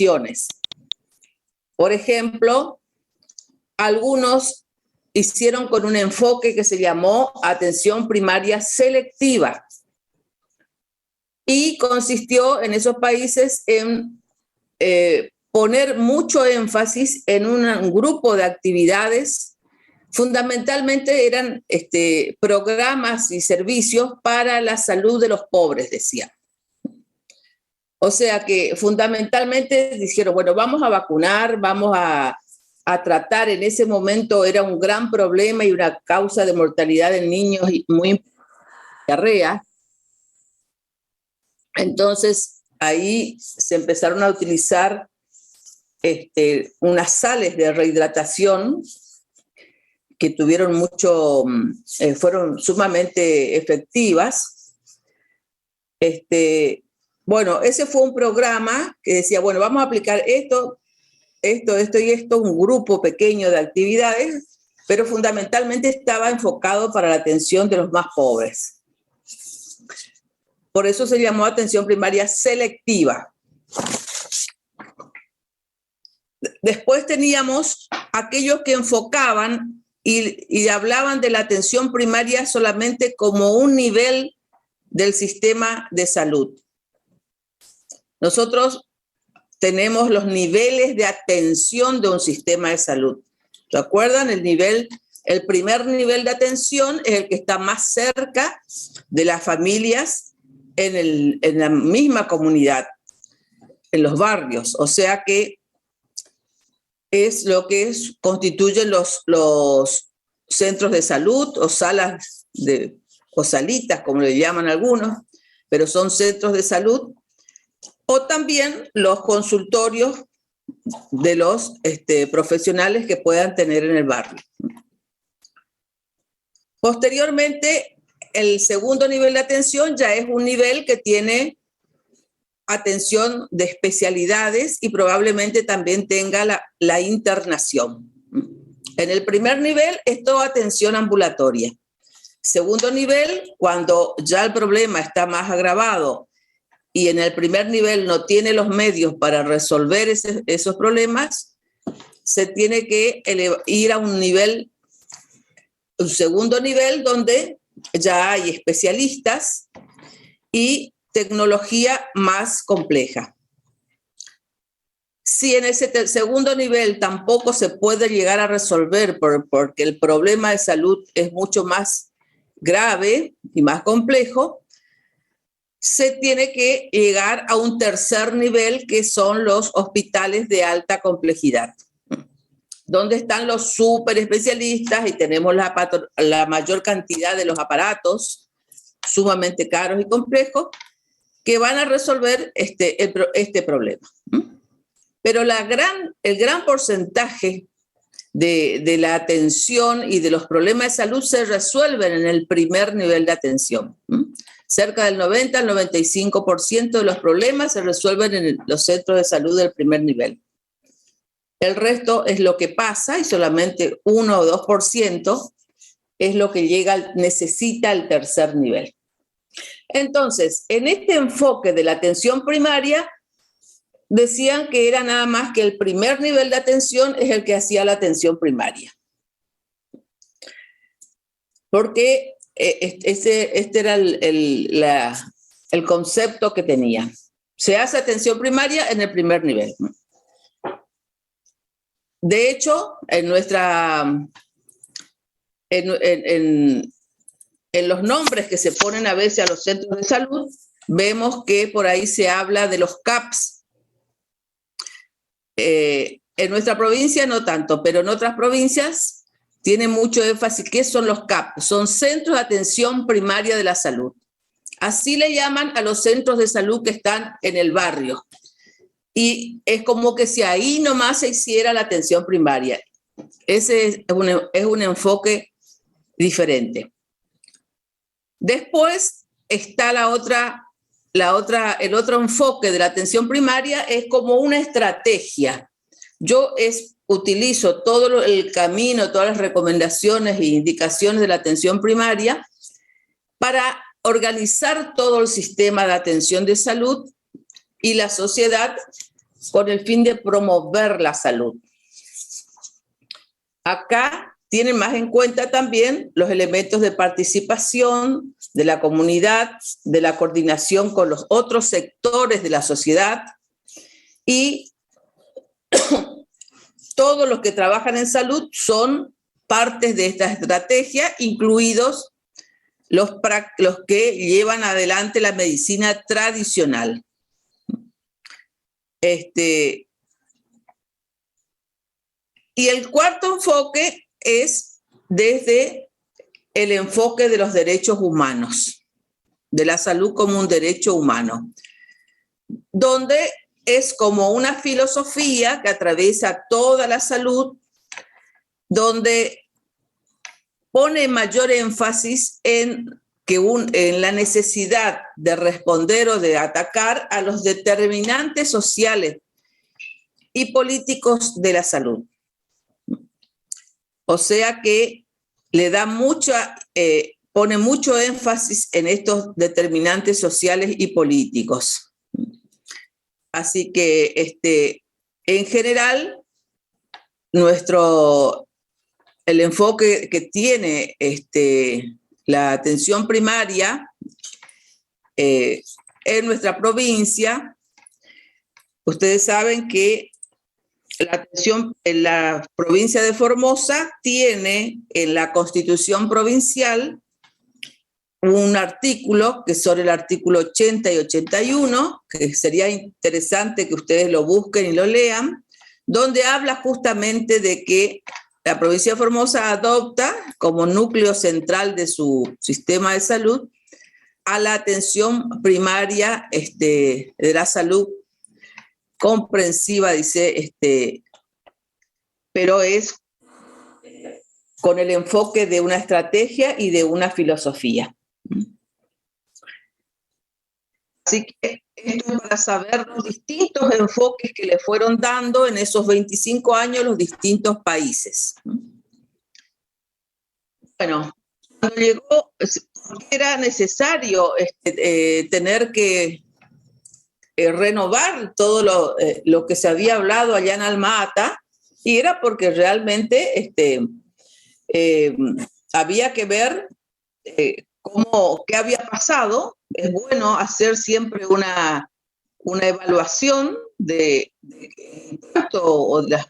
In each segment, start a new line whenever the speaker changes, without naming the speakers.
acciones. Por ejemplo, algunos hicieron con un enfoque que se llamó atención primaria selectiva y consistió en esos países en poner mucho énfasis en un grupo de actividades. Fundamentalmente eran programas y servicios para la salud de los pobres, decían. O sea que fundamentalmente dijeron, bueno, vamos a vacunar, vamos a tratar. En ese momento era un gran problema y una causa de mortalidad en niños muy importante, diarrea. Entonces ahí se empezaron a utilizar unas sales de rehidratación que tuvieron fueron sumamente efectivas. Bueno, ese fue un programa que decía, bueno, vamos a aplicar esto y esto, un grupo pequeño de actividades, pero fundamentalmente estaba enfocado para la atención de los más pobres. Por eso se llamó atención primaria selectiva. Después teníamos aquellos que enfocaban y hablaban de la atención primaria solamente como un nivel del sistema de salud. Nosotros tenemos los niveles de atención de un sistema de salud. ¿Se acuerdan? El primer nivel de atención es el que está más cerca de las familias en la misma comunidad, en los barrios. O sea que es lo que constituyen los centros de salud o salas o salitas, como le llaman algunos, pero son centros de salud, o también los consultorios de los profesionales que puedan tener en el barrio. Posteriormente, el segundo nivel de atención ya es un nivel que tiene atención de especialidades y probablemente también tenga la internación. En el primer nivel es toda atención ambulatoria. Segundo nivel, cuando ya el problema está más agravado y en el primer nivel no tiene los medios para resolver esos problemas, se tiene que ir a un segundo nivel donde ya hay especialistas y tecnología más compleja. Si en ese segundo nivel tampoco se puede llegar a resolver porque el problema de salud es mucho más grave y más complejo, se tiene que llegar a un tercer nivel, que son los hospitales de alta complejidad, donde están los súper especialistas y tenemos la mayor cantidad de los aparatos sumamente caros y complejos que van a resolver este problema. Pero el gran porcentaje de la atención y de los problemas de salud se resuelven en el primer nivel de atención. Cerca del 90 al 95% de los problemas se resuelven en los centros de salud del primer nivel. El resto es lo que pasa y solamente 1 o 2% es lo que necesita el tercer nivel. Entonces, en este enfoque de la atención primaria, decían que era nada más que el primer nivel de atención es el que hacía la atención primaria. Porque este era el concepto que tenía. Se hace atención primaria en el primer nivel. De hecho, en los nombres que se ponen a veces a los centros de salud, vemos que por ahí se habla de los CAPS. En nuestra provincia no tanto, pero en otras provincias tiene mucho énfasis. ¿Qué son los CAP? Son Centros de Atención Primaria de la Salud. Así le llaman a los centros de salud que están en el barrio. Y es como que si ahí nomás se hiciera la atención primaria. Ese es un enfoque diferente. Después está el otro enfoque de la atención primaria, es como una estrategia. Yo utilizo todo el camino, todas las recomendaciones e indicaciones de la atención primaria para organizar todo el sistema de atención de salud y la sociedad con el fin de promover la salud. Acá tienen más en cuenta también los elementos de participación de la comunidad, de la coordinación con los otros sectores de la sociedad y todos los que trabajan en salud son partes de esta estrategia, incluidos los que llevan adelante la medicina tradicional. Y el cuarto enfoque es desde el enfoque de los derechos humanos, de la salud como un derecho humano, donde es como una filosofía que atraviesa toda la salud, donde pone mayor énfasis en la necesidad de responder o de atacar a los determinantes sociales y políticos de la salud. O sea que le da pone mucho énfasis en estos determinantes sociales y políticos. Así que en general, el enfoque que tiene la atención primaria en nuestra provincia, ustedes saben que la provincia de Formosa tiene en la Constitución provincial un artículo que son el artículo 80 y 81, que sería interesante que ustedes lo busquen y lo lean, donde habla justamente de que la provincia de Formosa adopta como núcleo central de su sistema de salud a la atención primaria de la salud comprensiva, dice, pero es con el enfoque de una estrategia y de una filosofía. Así que esto es para saber los distintos enfoques que le fueron dando en esos 25 años los distintos países. Bueno, cuando llegó, era necesario tener que renovar todo lo que se había hablado allá en Alma-Ata, y era porque realmente había que ver qué había pasado. Es bueno hacer siempre una evaluación de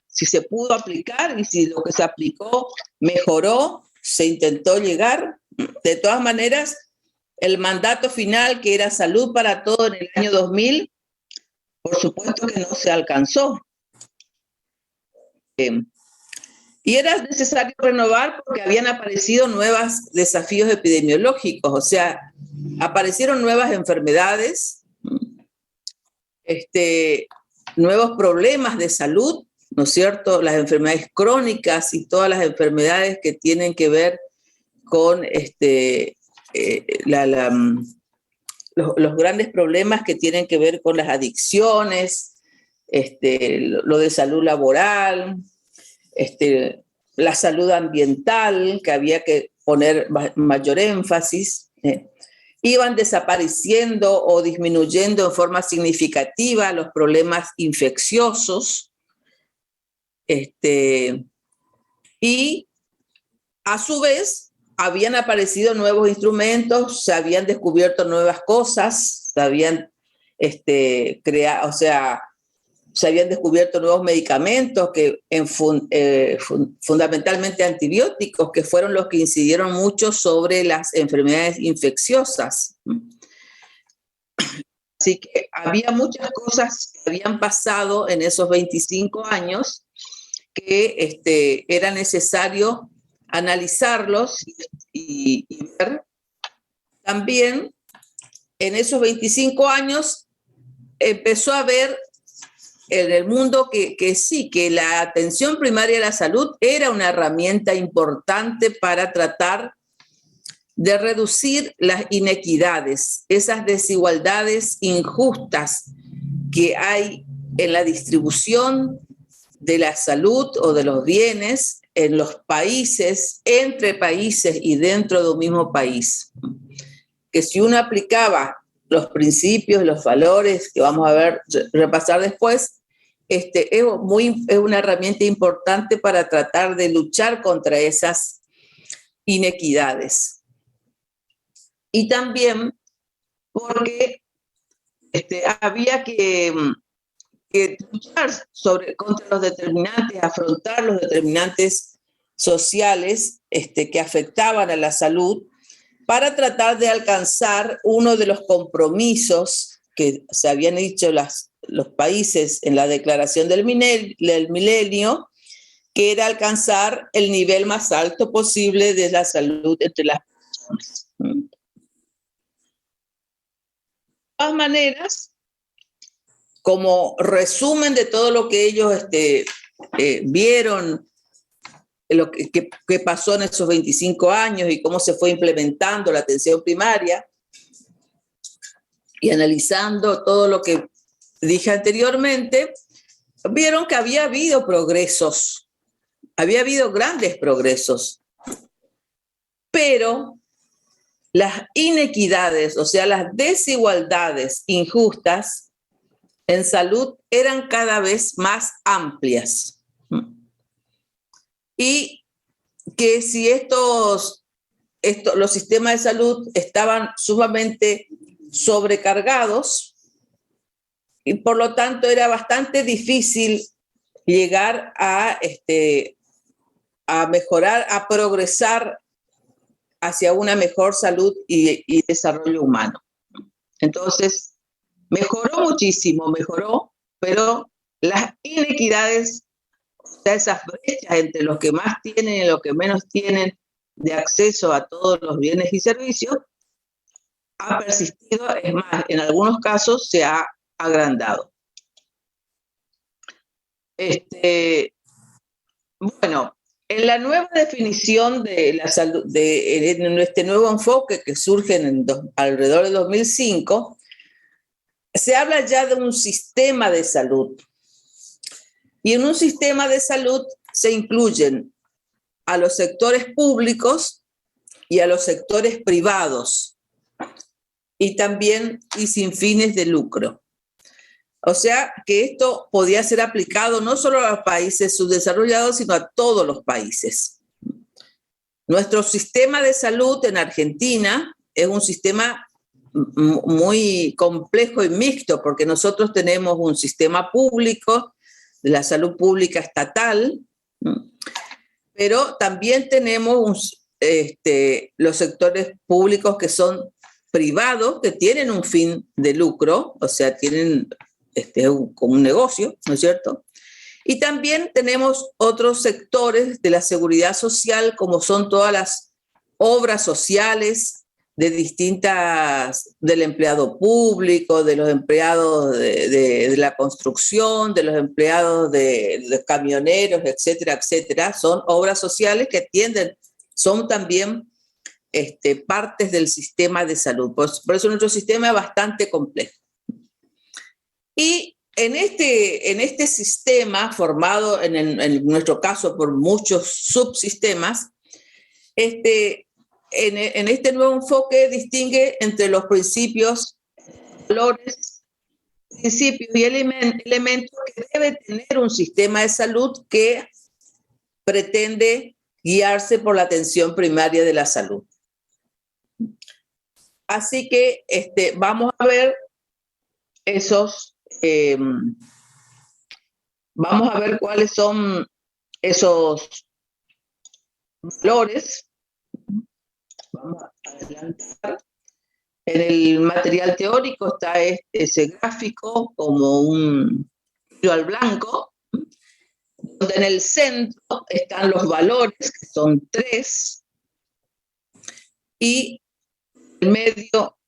si se pudo aplicar y si lo que se aplicó mejoró, se intentó llegar. De todas maneras, el mandato final, que era salud para todo en el año 2000, por supuesto que no se alcanzó. Y era necesario renovar porque habían aparecido nuevos desafíos epidemiológicos, o sea, aparecieron nuevas enfermedades, nuevos problemas de salud, ¿no es cierto? Las enfermedades crónicas y todas las enfermedades que tienen que ver con los grandes problemas que tienen que ver con las adicciones, lo de salud laboral, la salud ambiental, que había que poner mayor énfasis. Iban desapareciendo o disminuyendo en forma significativa los problemas infecciosos, y a su vez habían aparecido nuevos instrumentos, se habían descubierto nuevas cosas, se habían se habían descubierto nuevos medicamentos fundamentalmente antibióticos, que fueron los que incidieron mucho sobre las enfermedades infecciosas. Así que había muchas cosas que habían pasado en esos 25 años que era necesario analizarlos y ver. También en esos 25 años empezó a ver en el mundo que sí, que la atención primaria a la salud era una herramienta importante para tratar de reducir las inequidades, esas desigualdades injustas que hay en la distribución de la salud o de los bienes en los países, entre países y dentro de un mismo país. Que si uno aplicaba los principios, los valores que vamos a repasar después, es una herramienta importante para tratar de luchar contra esas inequidades. Y también porque había que luchar contra los determinantes, afrontar los determinantes sociales que afectaban a la salud, para tratar de alcanzar uno de los compromisos que se habían hecho los países en la Declaración del Milenio, que era alcanzar el nivel más alto posible de la salud entre las personas. De todas maneras, como resumen de todo lo que ellos vieron, lo que pasó en esos 25 años y cómo se fue implementando la atención primaria, y analizando todo lo que dije anteriormente, vieron que había habido progresos, había habido grandes progresos, pero las inequidades, o sea, las desigualdades injustas en salud eran cada vez más amplias. Y que si los sistemas de salud estaban sumamente sobrecargados, y por lo tanto era bastante difícil llegar a mejorar, a progresar hacia una mejor salud y desarrollo humano. Entonces, mejoró muchísimo, pero las inequidades, o sea, esas brechas entre los que más tienen y los que menos tienen de acceso a todos los bienes y servicios, ha persistido, es más, en algunos casos se ha agrandado. Bueno, en la nueva definición de la salud, en este nuevo enfoque que surge alrededor de 2005, se habla ya de un sistema de salud. Y en un sistema de salud se incluyen a los sectores públicos y a los sectores privados, y también y sin fines de lucro. O sea que esto podía ser aplicado no solo a los países subdesarrollados, sino a todos los países. Nuestro sistema de salud en Argentina es un sistema muy complejo y mixto, porque nosotros tenemos un sistema público, de la salud pública estatal, pero también tenemos los sectores públicos que son privados, que tienen un fin de lucro, o sea, tienen como un negocio, ¿no es cierto? Y también tenemos otros sectores de la seguridad social, como son todas las obras sociales del empleado público, de los empleados de la construcción, de los empleados de camioneros, etcétera, etcétera. Son obras sociales que son también partes del sistema de salud. Por eso nuestro sistema es bastante complejo. Y en este sistema, formado en nuestro caso por muchos subsistemas, en este nuevo enfoque distingue entre los principios, valores, principios y elementos que debe tener un sistema de salud que pretende guiarse por la atención primaria de la salud. Así que vamos a ver vamos a ver cuáles son esos valores. Vamos a adelantar. En el material teórico está ese gráfico como un tiro al blanco, donde en el centro están los valores, que son 3, y en el medio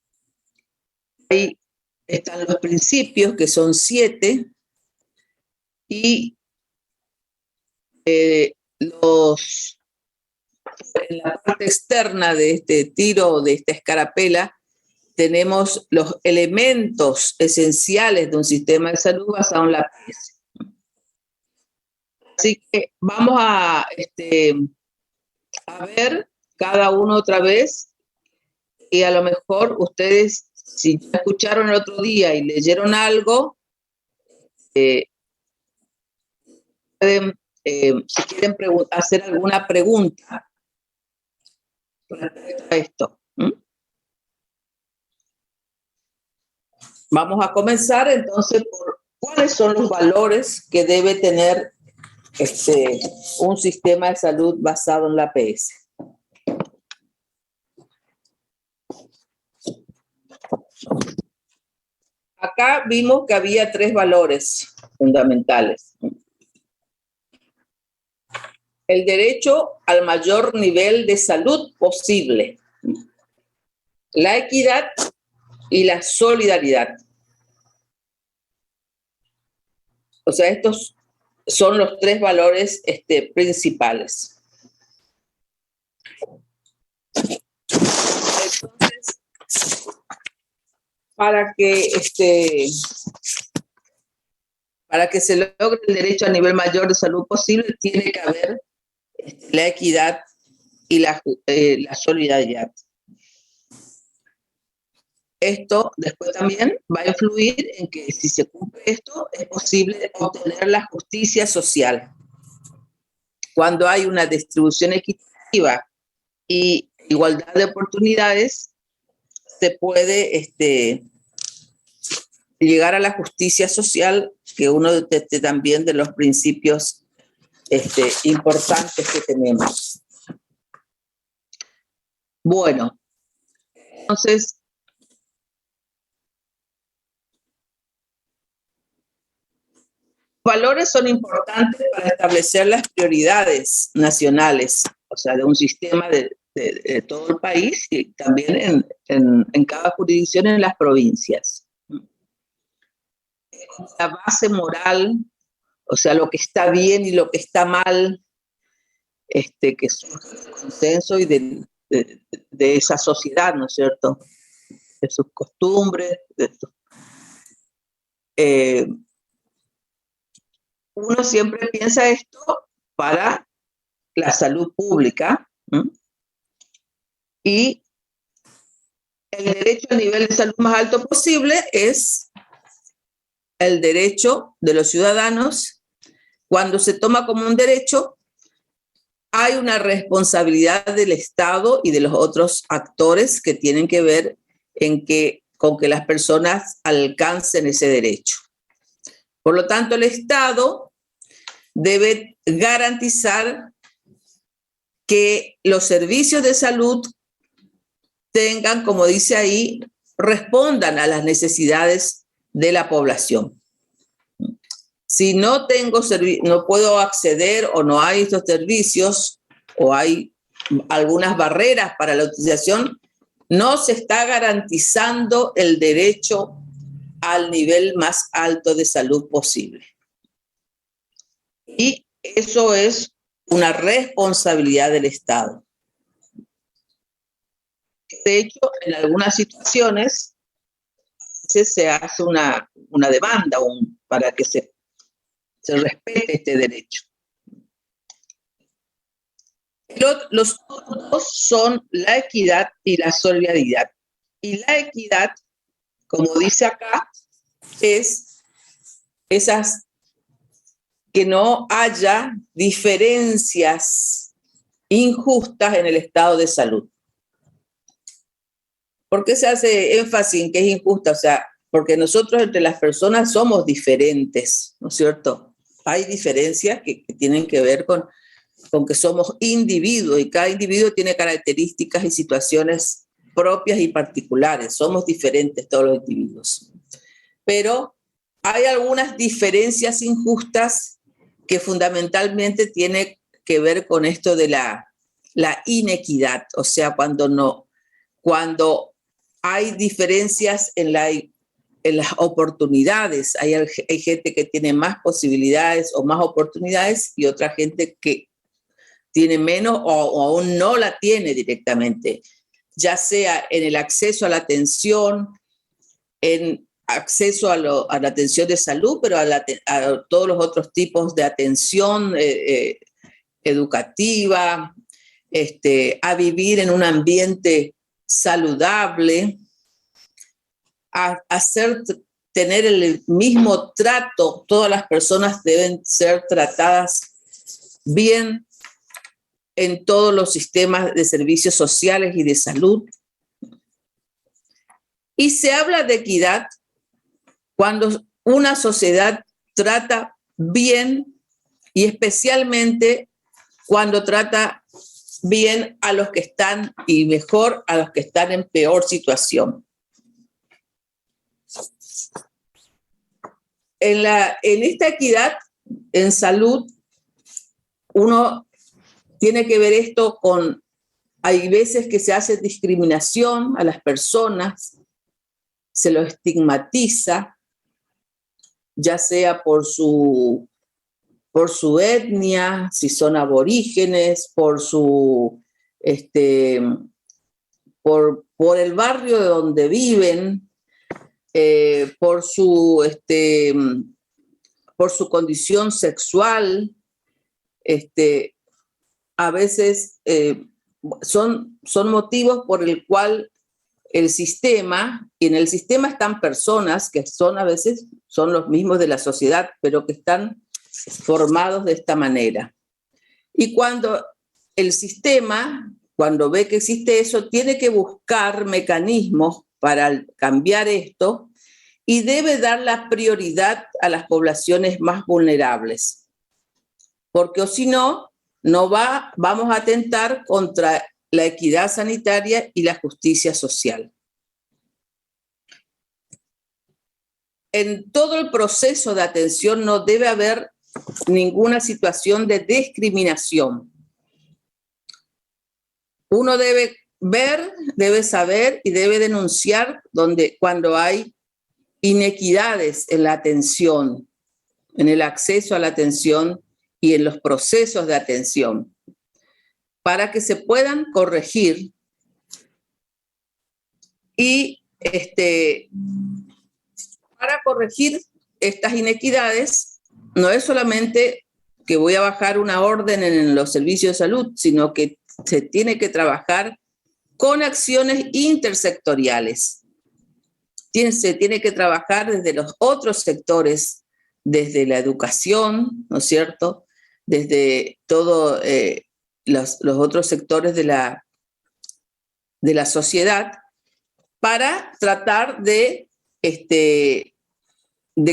ahí están los principios, que son 7, y en la parte externa de este tiro, de esta escarapela, tenemos los elementos esenciales de un sistema de salud basado en la PS. Así que vamos a ver cada uno otra vez, y a lo mejor ustedes, si escucharon el otro día y leyeron algo, pueden, si quieren hacer alguna pregunta respecto a esto. Vamos a comenzar entonces por cuáles son los valores que debe tener un sistema de salud basado en la APS. Acá vimos que había 3 valores fundamentales. El derecho al mayor nivel de salud posible, la equidad y la solidaridad. O sea, estos son los 3 valores principales. Entonces, para que se logre el derecho a nivel mayor de salud posible, tiene que haber la equidad y la solidaridad. Esto después también va a influir en que si se cumple esto, es posible obtener la justicia social. Cuando hay una distribución equitativa y igualdad de oportunidades, se puede llegar a la justicia social, que uno también de los principios importantes que tenemos. Bueno, entonces, valores son importantes para establecer las prioridades nacionales, o sea, de un sistema de todo el país y también en cada jurisdicción en las provincias. La base moral, o sea, lo que está bien y lo que está mal, que surge del consenso y de esa sociedad, ¿no es cierto? De sus costumbres, uno siempre piensa esto para la salud pública, y el derecho al nivel de salud más alto posible es el derecho de los ciudadanos. Cuando se toma como un derecho, hay una responsabilidad del Estado y de los otros actores que tienen que ver con que las personas alcancen ese derecho. Por lo tanto, el Estado debe garantizar que los servicios de salud tengan, como dice ahí, respondan a las necesidades de la población. Si no no puedo acceder o no hay estos servicios o hay algunas barreras para la utilización, no se está garantizando el derecho al nivel más alto de salud posible. Y eso es una responsabilidad del Estado. De hecho, en algunas situaciones se hace una demanda para que se respete este derecho. Los otros son la equidad y la solidaridad. Y la equidad, como dice acá, es esas que no haya diferencias injustas en el estado de salud. ¿Por qué se hace énfasis en que es injusta? O sea, porque nosotros entre las personas somos diferentes, ¿no es cierto? Hay diferencias que tienen que ver con que somos individuos y cada individuo tiene características y situaciones propias y particulares. Somos diferentes todos los individuos. Pero hay algunas diferencias injustas que fundamentalmente tiene que ver con esto de la inequidad, o sea, cuando hay diferencias en las oportunidades, hay gente que tiene más posibilidades o más oportunidades y otra gente que tiene menos o aún no la tiene directamente, ya sea en el acceso a la atención, en acceso a la atención de salud, pero a todos los otros tipos de atención educativa, a vivir en un ambiente saludable, a ser tener el mismo trato, todas las personas deben ser tratadas bien en todos los sistemas de servicios sociales y de salud. Y se habla de equidad cuando una sociedad trata bien y especialmente cuando trata bien a los que están y mejor a los que están en peor situación. En esta equidad en salud, uno tiene que ver esto con, hay veces que se hace discriminación a las personas, se lo estigmatiza, ya sea por su etnia, si son aborígenes, por el barrio de donde viven, por su condición sexual. A veces son motivos por el cual el sistema, y en el sistema están personas que a veces son los mismos de la sociedad, pero que están formados de esta manera. Y cuando el sistema, cuando ve que existe eso, tiene que buscar mecanismos para cambiar esto y debe dar la prioridad a las poblaciones más vulnerables. Porque o si no, vamos a atentar contra la equidad sanitaria y la justicia social. En todo el proceso de atención no debe haber ninguna situación de discriminación. Uno debe ver, debe saber y debe denunciar cuando hay inequidades en la atención, en el acceso a la atención y en los procesos de atención, para que se puedan corregir y para corregir estas inequidades no es solamente que voy a bajar una orden en los servicios de salud, sino que se tiene que trabajar con acciones intersectoriales. Se tiene que trabajar desde los otros sectores, desde la educación, ¿no es cierto?, desde todos los otros sectores de la sociedad, para tratar de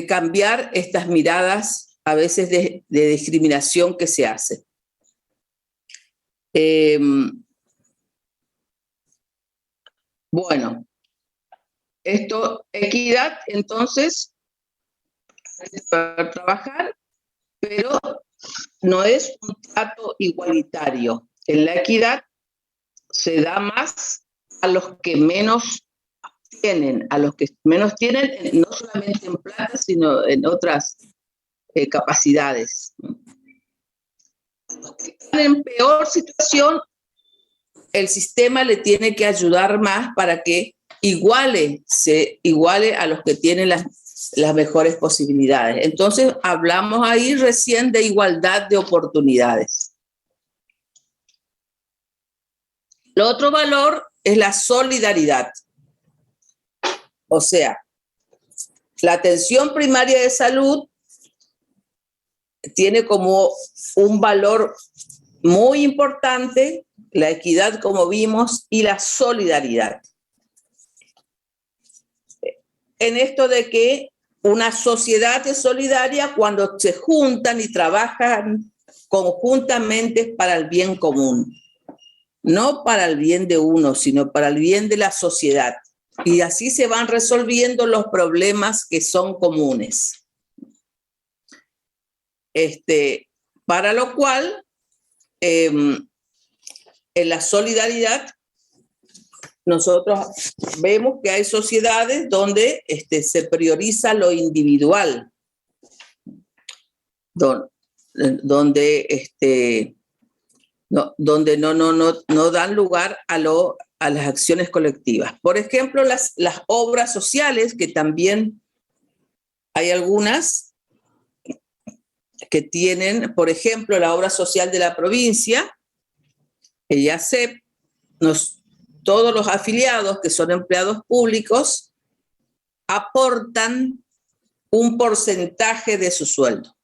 cambiar estas miradas a veces de discriminación que se hace. Bueno, equidad, entonces, para trabajar, pero no es un trato igualitario. En la equidad se da más a los que menos tienen, no solamente en plata, sino en otras capacidades. Los que están en peor situación, el sistema le tiene que ayudar más para que se iguale a los que tienen las mejores posibilidades. Entonces, hablamos ahí recién de igualdad de oportunidades. El otro valor es la solidaridad. O sea, la atención primaria de salud tiene como un valor muy importante la equidad, como vimos, y la solidaridad. En esto de que una sociedad es solidaria cuando se juntan y trabajan conjuntamente para el bien común. No para el bien de uno, sino para el bien de la sociedad. Y así se van resolviendo los problemas que son comunes. Para lo cual, en la solidaridad, nosotros vemos que hay sociedades donde se prioriza lo individual, donde no dan lugar a las acciones colectivas. Por ejemplo, las obras sociales, que también hay algunas que tienen, por ejemplo, la obra social de la provincia, el IACEP, todos los afiliados que son empleados públicos aportan un porcentaje de su sueldo.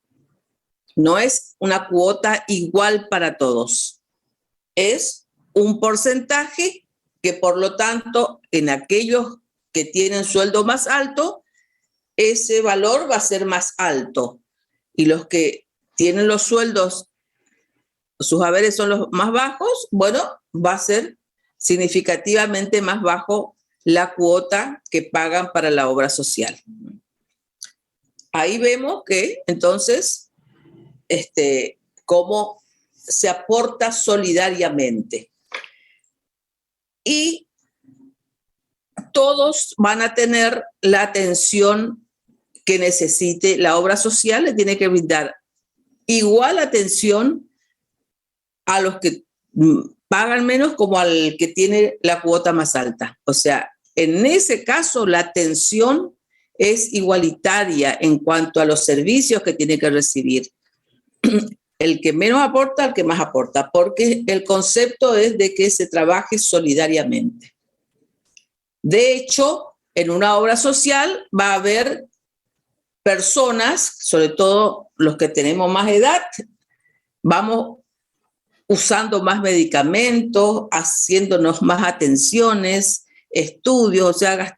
No es una cuota igual para todos. Es un porcentaje que, por lo tanto, en aquellos que tienen sueldo más alto, ese valor va a ser más alto. Y los que tienen los sueldos, sus haberes son los más bajos, bueno, va a ser significativamente más bajo la cuota que pagan para la obra social. Ahí vemos que entonces cómo se aporta solidariamente. Y todos van a tener la atención que necesite la obra social, le tiene que brindar igual atención a los que pagan menos como al que tiene la cuota más alta. O sea, en ese caso la atención es igualitaria en cuanto a los servicios que tiene que recibir. El que menos aporta, el que más aporta, porque el concepto es de que se trabaje solidariamente. De hecho, en una obra social va a haber personas, sobre todo los que tenemos más edad, vamos usando más medicamentos, haciéndonos más atenciones, estudios, o sea,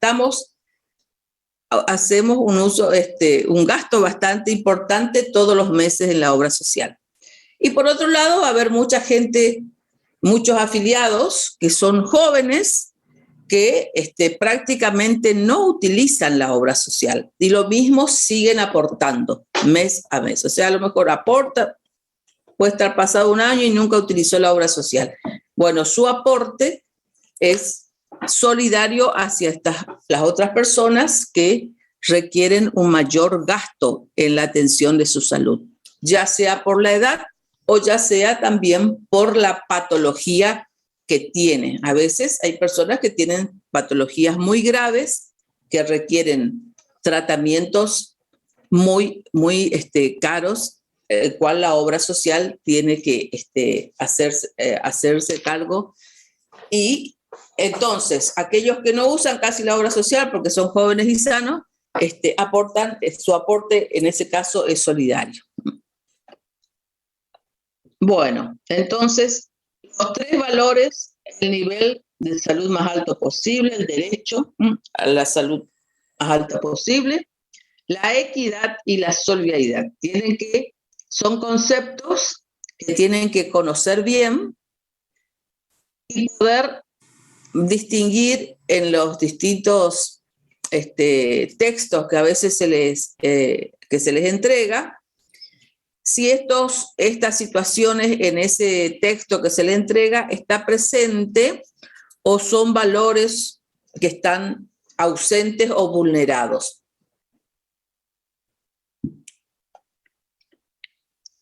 hacemos un gasto bastante importante todos los meses en la obra social. Y por otro lado, va a haber mucha gente, muchos afiliados que son jóvenes que prácticamente no utilizan la obra social y lo mismo siguen aportando mes a mes. O sea, a lo mejor aporta, puede estar pasado un año y nunca utilizó la obra social. Bueno, su aporte es solidario hacia las otras personas que requieren un mayor gasto en la atención de su salud, ya sea por la edad o ya sea también por la patología que tiene. A veces hay personas que tienen patologías muy graves que requieren tratamientos muy caros, el cual la obra social tiene que hacerse cargo. Y entonces, aquellos que no usan casi la obra social porque son jóvenes y sanos, aportan, su aporte en ese caso es solidario. Bueno, entonces, los 3 valores: el nivel de salud más alto posible, el derecho a la salud más alta posible, la equidad y la solidaridad. Son conceptos que tienen que conocer bien y poder distinguir en los distintos textos que a veces se les entrega, si estas situaciones en ese texto que se le entrega está presente o son valores que están ausentes o vulnerados.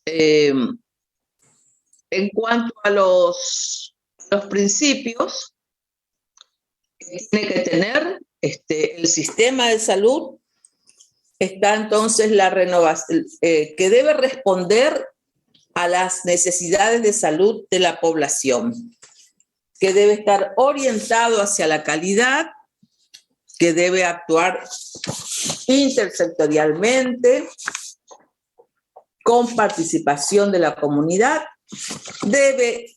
En cuanto a los principios que tiene que tener el sistema de salud, está entonces la renovación, que debe responder a las necesidades de salud de la población, que debe estar orientado hacia la calidad, que debe actuar intersectorialmente, con participación de la comunidad, debe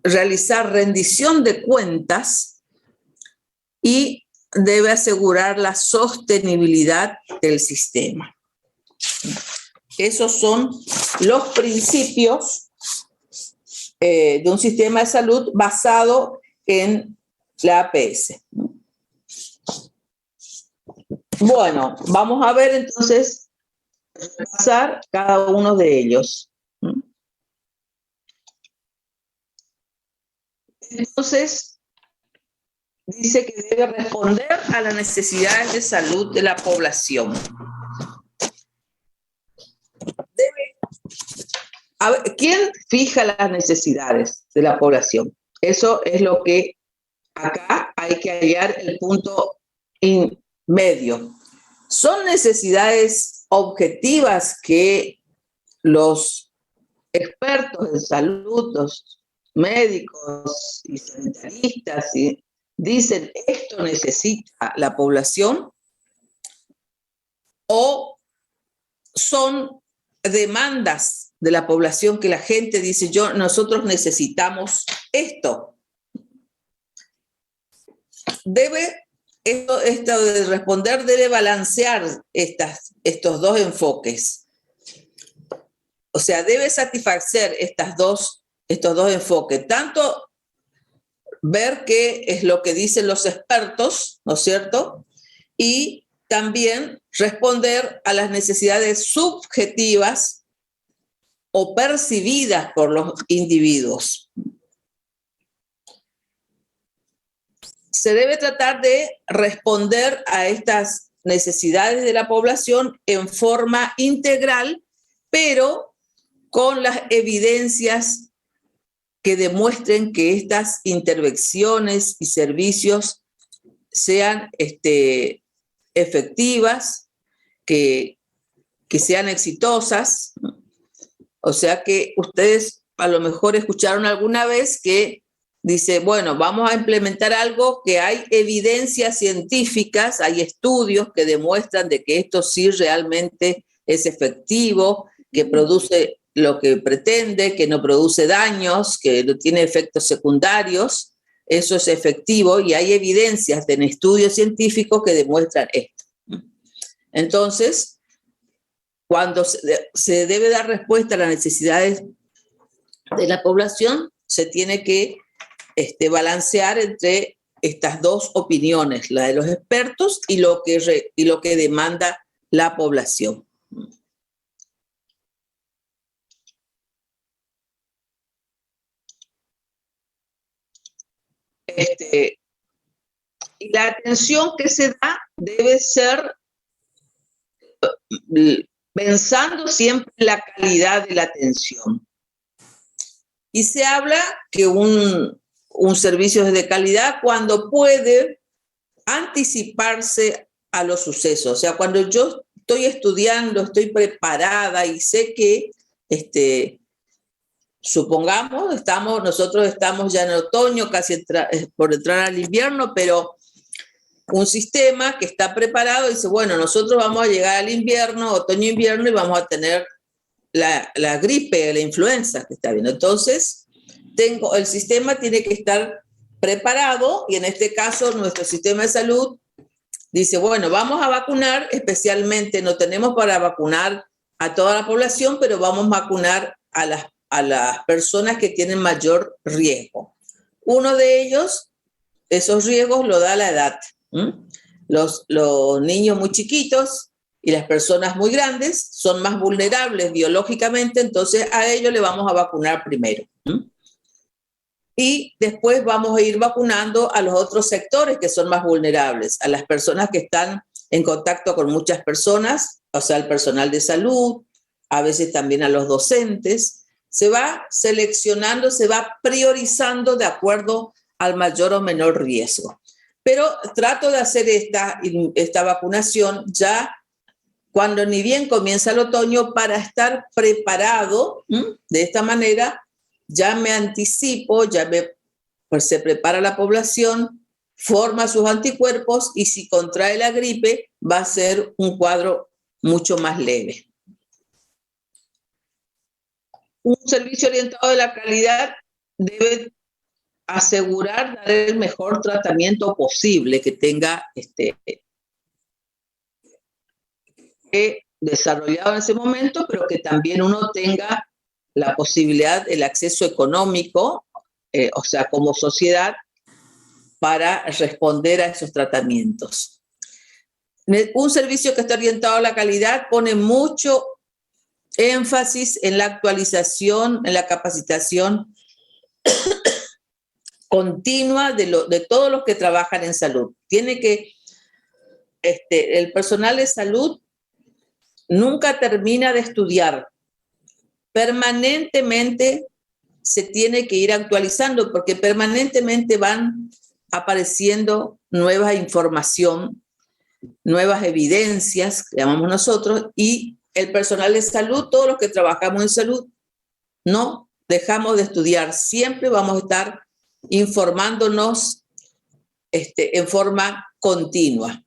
realizar rendición de cuentas y debe asegurar la sostenibilidad del sistema. Esos son los principios de un sistema de salud basado en la APS. Bueno, vamos a ver entonces, pasar cada uno de ellos. Entonces, dice que debe responder a las necesidades de salud de la población. ¿Quién fija las necesidades de la población? Eso es lo que acá hay que hallar el punto medio. Son necesidades objetivas que los expertos en salud, los médicos y sanitaristas dicen, esto necesita la población. o son demandas de la población que la gente dice, nosotros necesitamos esto. Esto de responder debe balancear estos dos enfoques. O sea, debe satisfacer estos dos enfoques. Tanto ver qué es lo que dicen los expertos, ¿no es cierto? Y también responder a las necesidades subjetivas o percibidas por los individuos. Se debe tratar de responder a estas necesidades de la población en forma integral, pero con las evidencias que demuestren que estas intervenciones y servicios sean efectivas, que sean exitosas. O sea que ustedes a lo mejor escucharon alguna vez que dice, bueno, vamos a implementar algo que hay evidencias científicas, hay estudios que demuestran de que esto sí realmente es efectivo, que produce lo que pretende, que no produce daños, que no tiene efectos secundarios. Eso es efectivo y hay evidencias en estudios científicos que demuestran esto. Entonces, cuando se debe dar respuesta a las necesidades de la población, se tiene que balancear entre estas dos opiniones, la de los expertos y lo que demanda la población. Y la atención que se da debe ser pensando siempre en la calidad de la atención. Y se habla que un servicio es de calidad cuando puede anticiparse a los sucesos. O sea, cuando yo estoy estudiando, estoy preparada y sé que, supongamos, nosotros estamos ya en otoño, casi por entrar al invierno, pero un sistema que está preparado dice, bueno, nosotros vamos a llegar al invierno, otoño-invierno, y vamos a tener la gripe, la influenza que está viendo. Entonces, el sistema tiene que estar preparado, y en este caso nuestro sistema de salud dice, bueno, vamos a vacunar, especialmente no tenemos para vacunar a toda la población, pero vamos a vacunar a las personas que tienen mayor riesgo. Uno de ellos, esos riesgos lo da la edad. Los niños muy chiquitos y las personas muy grandes son más vulnerables biológicamente, entonces a ellos le vamos a vacunar primero. Y después vamos a ir vacunando a los otros sectores que son más vulnerables, a las personas que están en contacto con muchas personas, o sea, al personal de salud, a veces también a los docentes. Se va seleccionando, se va priorizando de acuerdo al mayor o menor riesgo. Pero trato de hacer esta vacunación ya cuando ni bien comienza el otoño para estar preparado. De esta manera ya me anticipo, pues se prepara la población, forma sus anticuerpos y si contrae la gripe va a ser un cuadro mucho más leve. Un servicio orientado a la calidad debe asegurar dar el mejor tratamiento posible que tenga desarrollado en ese momento, pero que también uno tenga la posibilidad, el acceso económico, o sea, como sociedad, para responder a esos tratamientos. Un servicio que está orientado a la calidad pone mucho énfasis en la actualización, en la capacitación continua de todos los que trabajan en salud. Tiene que, el personal de salud nunca termina de estudiar. Permanentemente se tiene que ir actualizando porque permanentemente van apareciendo nueva información, nuevas evidencias, que llamamos nosotros, y el personal de salud, todos los que trabajamos en salud, no dejamos de estudiar. Siempre vamos a estar informándonos en forma continua.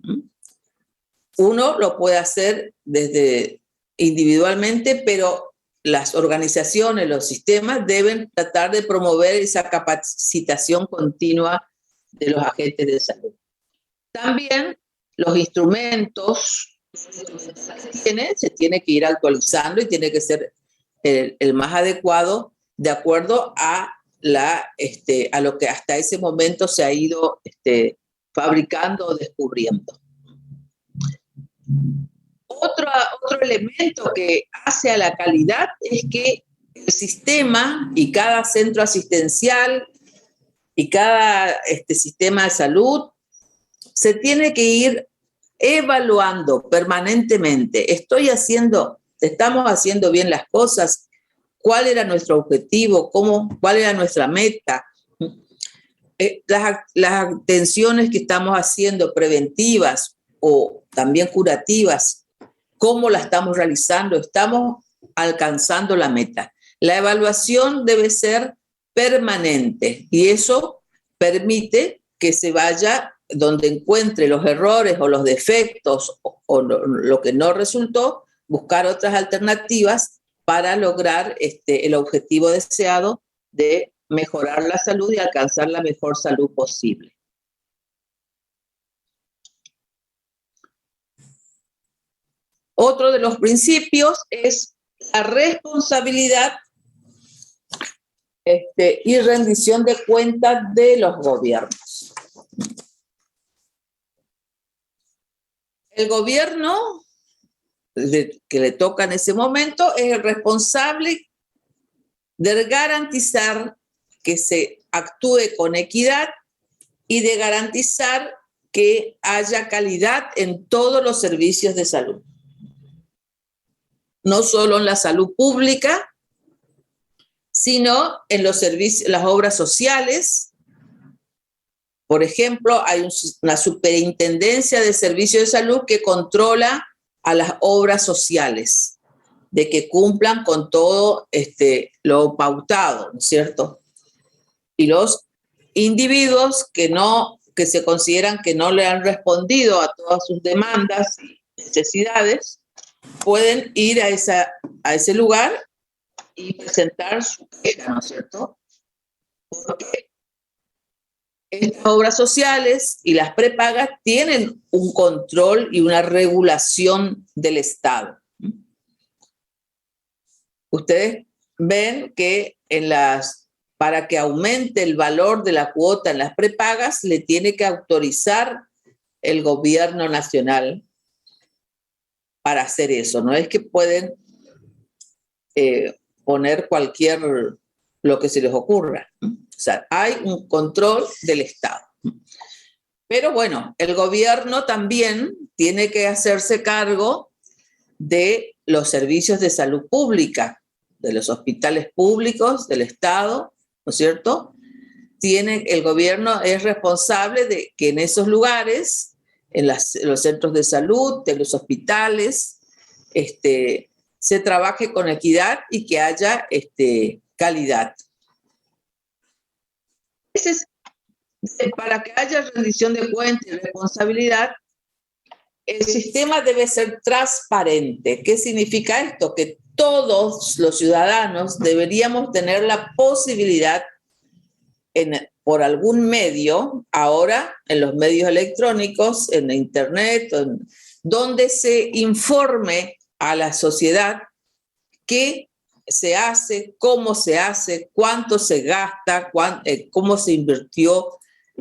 Uno lo puede hacer desde individualmente, pero las organizaciones, los sistemas deben tratar de promover esa capacitación continua de los agentes de salud. También los instrumentos se tiene que ir actualizando y tiene que ser el más adecuado de acuerdo a lo que hasta ese momento se ha ido fabricando o descubriendo. Otro elemento que hace a la calidad es que el sistema y cada centro asistencial y cada sistema de salud se tiene que ir evaluando permanentemente. ¿Estamos haciendo bien las cosas? ¿Cuál era nuestro objetivo? ¿Cuál era nuestra meta? Las atenciones que estamos haciendo preventivas o también curativas, ¿cómo la estamos realizando? ¿Estamos alcanzando la meta? La evaluación debe ser permanente y eso permite que se vaya donde encuentre los errores o los defectos o lo que no resultó, buscar otras alternativas para lograr el objetivo deseado de mejorar la salud y alcanzar la mejor salud posible. Otro de los principios es la responsabilidad y rendición de cuentas de los gobiernos. El gobierno que le toca en ese momento es el responsable de garantizar que se actúe con equidad y de garantizar que haya calidad en todos los servicios de salud. No solo en la salud pública, sino en los servicios, las obras sociales. Por ejemplo, hay una superintendencia de servicios de salud que controla a las obras sociales, de que cumplan con todo lo pautado, ¿no es cierto? Y los individuos que se consideran que no le han respondido a todas sus demandas y necesidades, pueden ir a ese lugar y presentar su queja, ¿no es cierto? Porque estas obras sociales y las prepagas tienen un control y una regulación del Estado. Ustedes ven que para que aumente el valor de la cuota en las prepagas, le tiene que autorizar el gobierno nacional para hacer eso. No es que pueden poner lo que se les ocurra. O sea, hay un control del Estado. Pero bueno, el gobierno también tiene que hacerse cargo de los servicios de salud pública, de los hospitales públicos del Estado, ¿no es cierto? El gobierno es responsable de que en esos lugares, en los centros de salud, en los hospitales, se trabaje con equidad y que haya calidad. Para que haya rendición de cuentas y responsabilidad, el sistema debe ser transparente. ¿Qué significa esto? Que todos los ciudadanos deberíamos tener la posibilidad, por algún medio, ahora en los medios electrónicos, en internet, donde se informe a la sociedad qué se hace, cómo se hace, cuánto se gasta, cómo se invirtió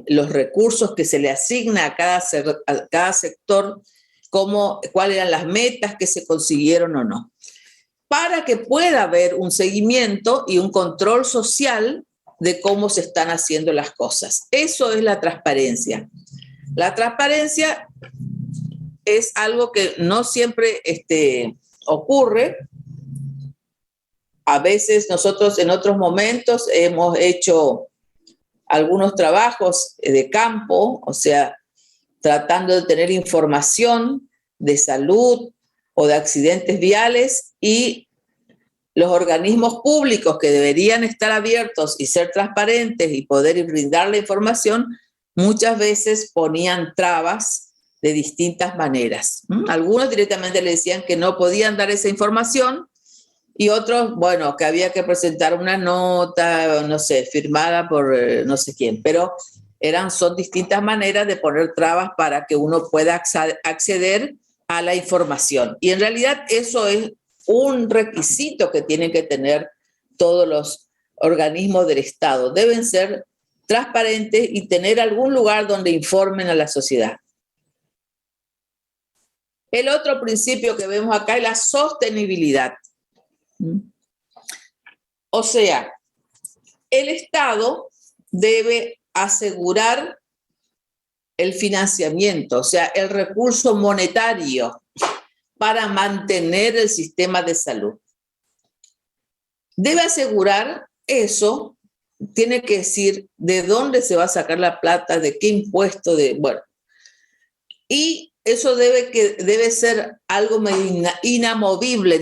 los recursos que se le asigna a cada sector, cuáles eran las metas que se consiguieron o no, para que pueda haber un seguimiento y un control social de cómo se están haciendo las cosas. Eso es la transparencia. La transparencia es algo que no siempre ocurre. A veces nosotros en otros momentos hemos hecho algunos trabajos de campo, o sea, tratando de tener información de salud o de accidentes viales, y los organismos públicos que deberían estar abiertos y ser transparentes y poder brindar la información, muchas veces ponían trabas de distintas maneras. Algunos directamente le decían que no podían dar esa información y otros, bueno, que había que presentar una nota, no sé, firmada por no sé quién, pero son distintas maneras de poner trabas para que uno pueda acceder a la información. Y en realidad eso es un requisito que tienen que tener todos los organismos del Estado. Deben ser transparentes y tener algún lugar donde informen a la sociedad. El otro principio que vemos acá es la sostenibilidad. O sea, el Estado debe asegurar el financiamiento, o sea, el recurso monetario para mantener el sistema de salud. Debe asegurar eso, tiene que decir de dónde se va a sacar la plata, de qué impuesto, bueno. Y eso debe ser algo inamovible,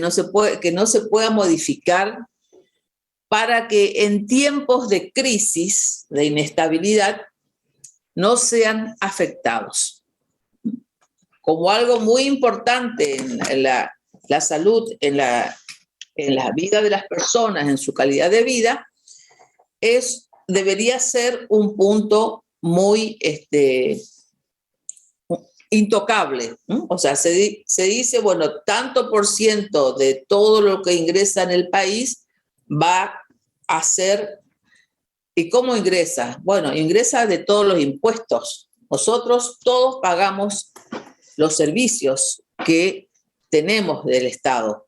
que no se pueda modificar, para que en tiempos de crisis, de inestabilidad, no sean afectados. Como algo muy importante en la salud, en la vida de las personas, en su calidad de vida, debería ser un punto muy intocable. O sea, se dice, bueno, tanto por ciento de todo lo que ingresa en el país va a ser. ¿Y cómo ingresa? Bueno, ingresa de todos los impuestos. Nosotros todos pagamos los servicios que tenemos del Estado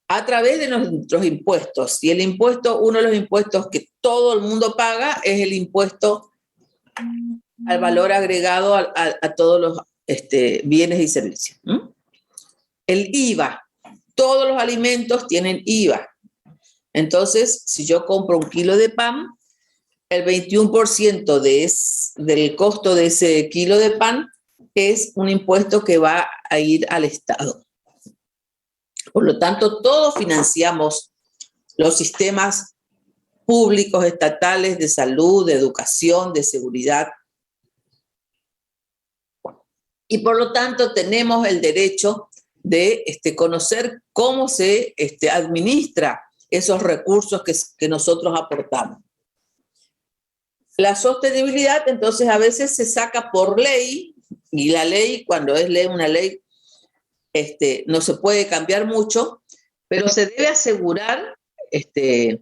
a través de nuestros impuestos. Y el impuesto, uno de los impuestos que todo el mundo paga es el impuesto al valor agregado a todos los bienes y servicios. El IVA. Todos los alimentos tienen IVA. Entonces, si yo compro 1 kilo de pan, el 21% del costo de ese kilo de pan es un impuesto que va a ir al Estado. Por lo tanto, todos financiamos los sistemas públicos, estatales, de salud, de educación, de seguridad. Y por lo tanto, tenemos el derecho de conocer cómo se administra esos recursos que nosotros aportamos. La sostenibilidad, entonces, a veces se saca por ley, y la ley, cuando es una ley, no se puede cambiar mucho, pero se debe asegurar el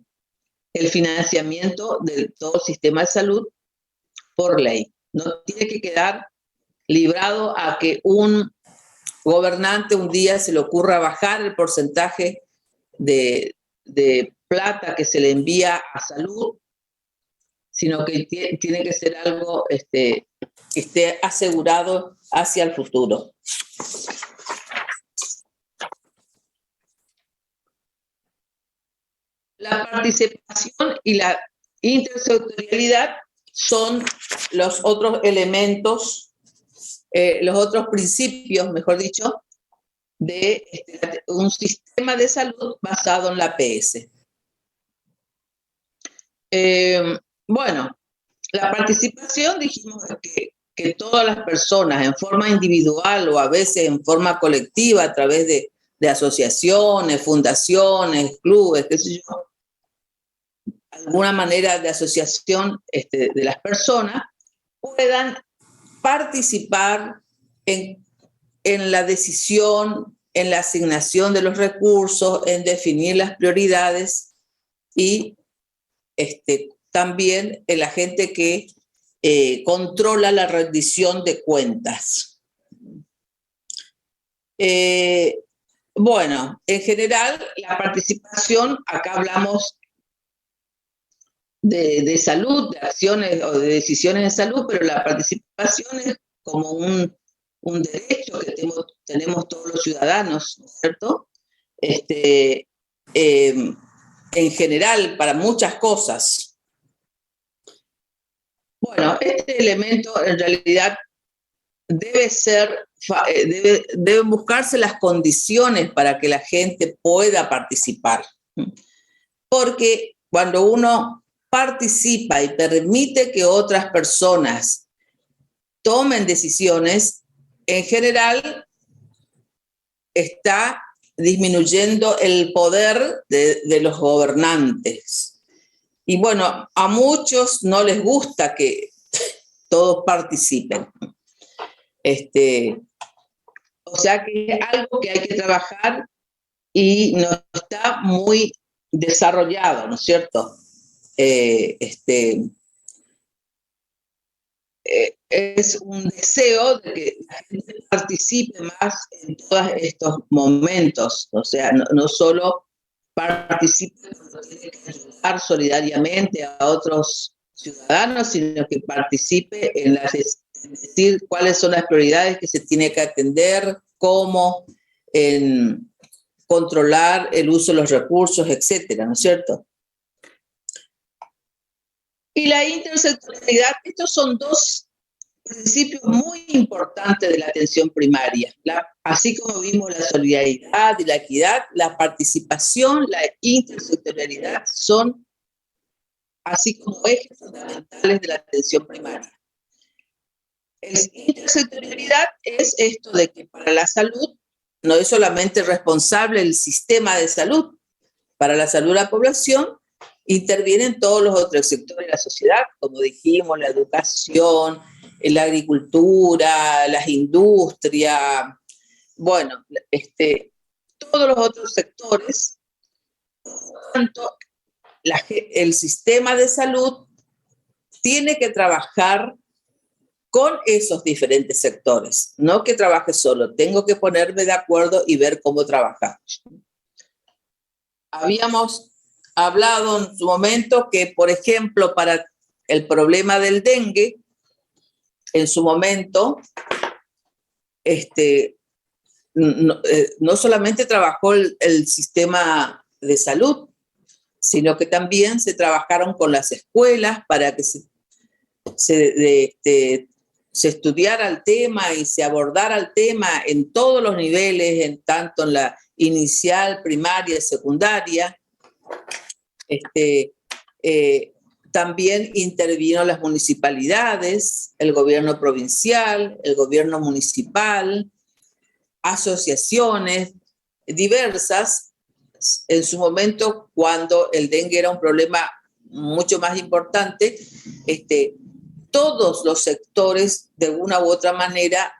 financiamiento de todo el sistema de salud por ley. No tiene que quedar librado a que un gobernante un día se le ocurra bajar el porcentaje de plata que se le envía a salud, sino que tiene que ser algo que esté asegurado hacia el futuro. La participación y la intersectorialidad son los otros elementos, los otros principios, mejor dicho, de un sistema de salud basado en la PS. Bueno, la participación, dijimos que todas las personas, en forma individual o a veces en forma colectiva, a través de asociaciones, fundaciones, clubes, qué sé yo, alguna manera de asociación de las personas, puedan participar en la decisión, en la asignación de los recursos, en definir las prioridades y también en la gente que controla la rendición de cuentas. Bueno, en general, la participación, acá hablamos de salud, de acciones o de decisiones de salud, pero la participación es como un derecho que tenemos todos los ciudadanos, ¿no es cierto? En general, para muchas cosas. Bueno, este elemento en realidad deben buscarse las condiciones para que la gente pueda participar. Porque cuando uno participa y permite que otras personas tomen decisiones, en general está disminuyendo el poder de los gobernantes. Y bueno, a muchos no les gusta que todos participen. O sea que es algo que hay que trabajar y no está muy desarrollado, ¿no es cierto? Es un deseo de que la gente participe más en todos estos momentos, o sea, no solo participe cuando tiene que ayudar solidariamente a otros ciudadanos, sino que participe en decir cuáles son las prioridades que se tiene que atender, cómo, en controlar el uso de los recursos, etcétera, ¿no es cierto? Y la intersectorialidad, estos son dos principios muy importantes de la atención primaria. Así como vimos la solidaridad y la equidad, la participación, la intersectorialidad son así como ejes fundamentales de la atención primaria. La intersectorialidad es esto de que para la salud no es solamente responsable el sistema de salud, para la salud de la población intervienen todos los otros sectores de la sociedad, como dijimos, la educación, la agricultura, las industrias, bueno, todos los otros sectores. Por tanto, el sistema de salud tiene que trabajar con esos diferentes sectores, no que trabaje solo, tengo que ponerme de acuerdo y ver cómo trabajar. Habíamos hablado en su momento que, por ejemplo, para el problema del dengue, en su momento, no solamente trabajó el sistema de salud, sino que también se trabajaron con las escuelas para que se estudiara el tema y se abordara el tema en todos los niveles, tanto en la inicial, primaria, secundaria. También intervino las municipalidades, el gobierno provincial, el gobierno municipal, asociaciones diversas. En su momento, cuando el dengue era un problema mucho más importante, todos los sectores, de una u otra manera,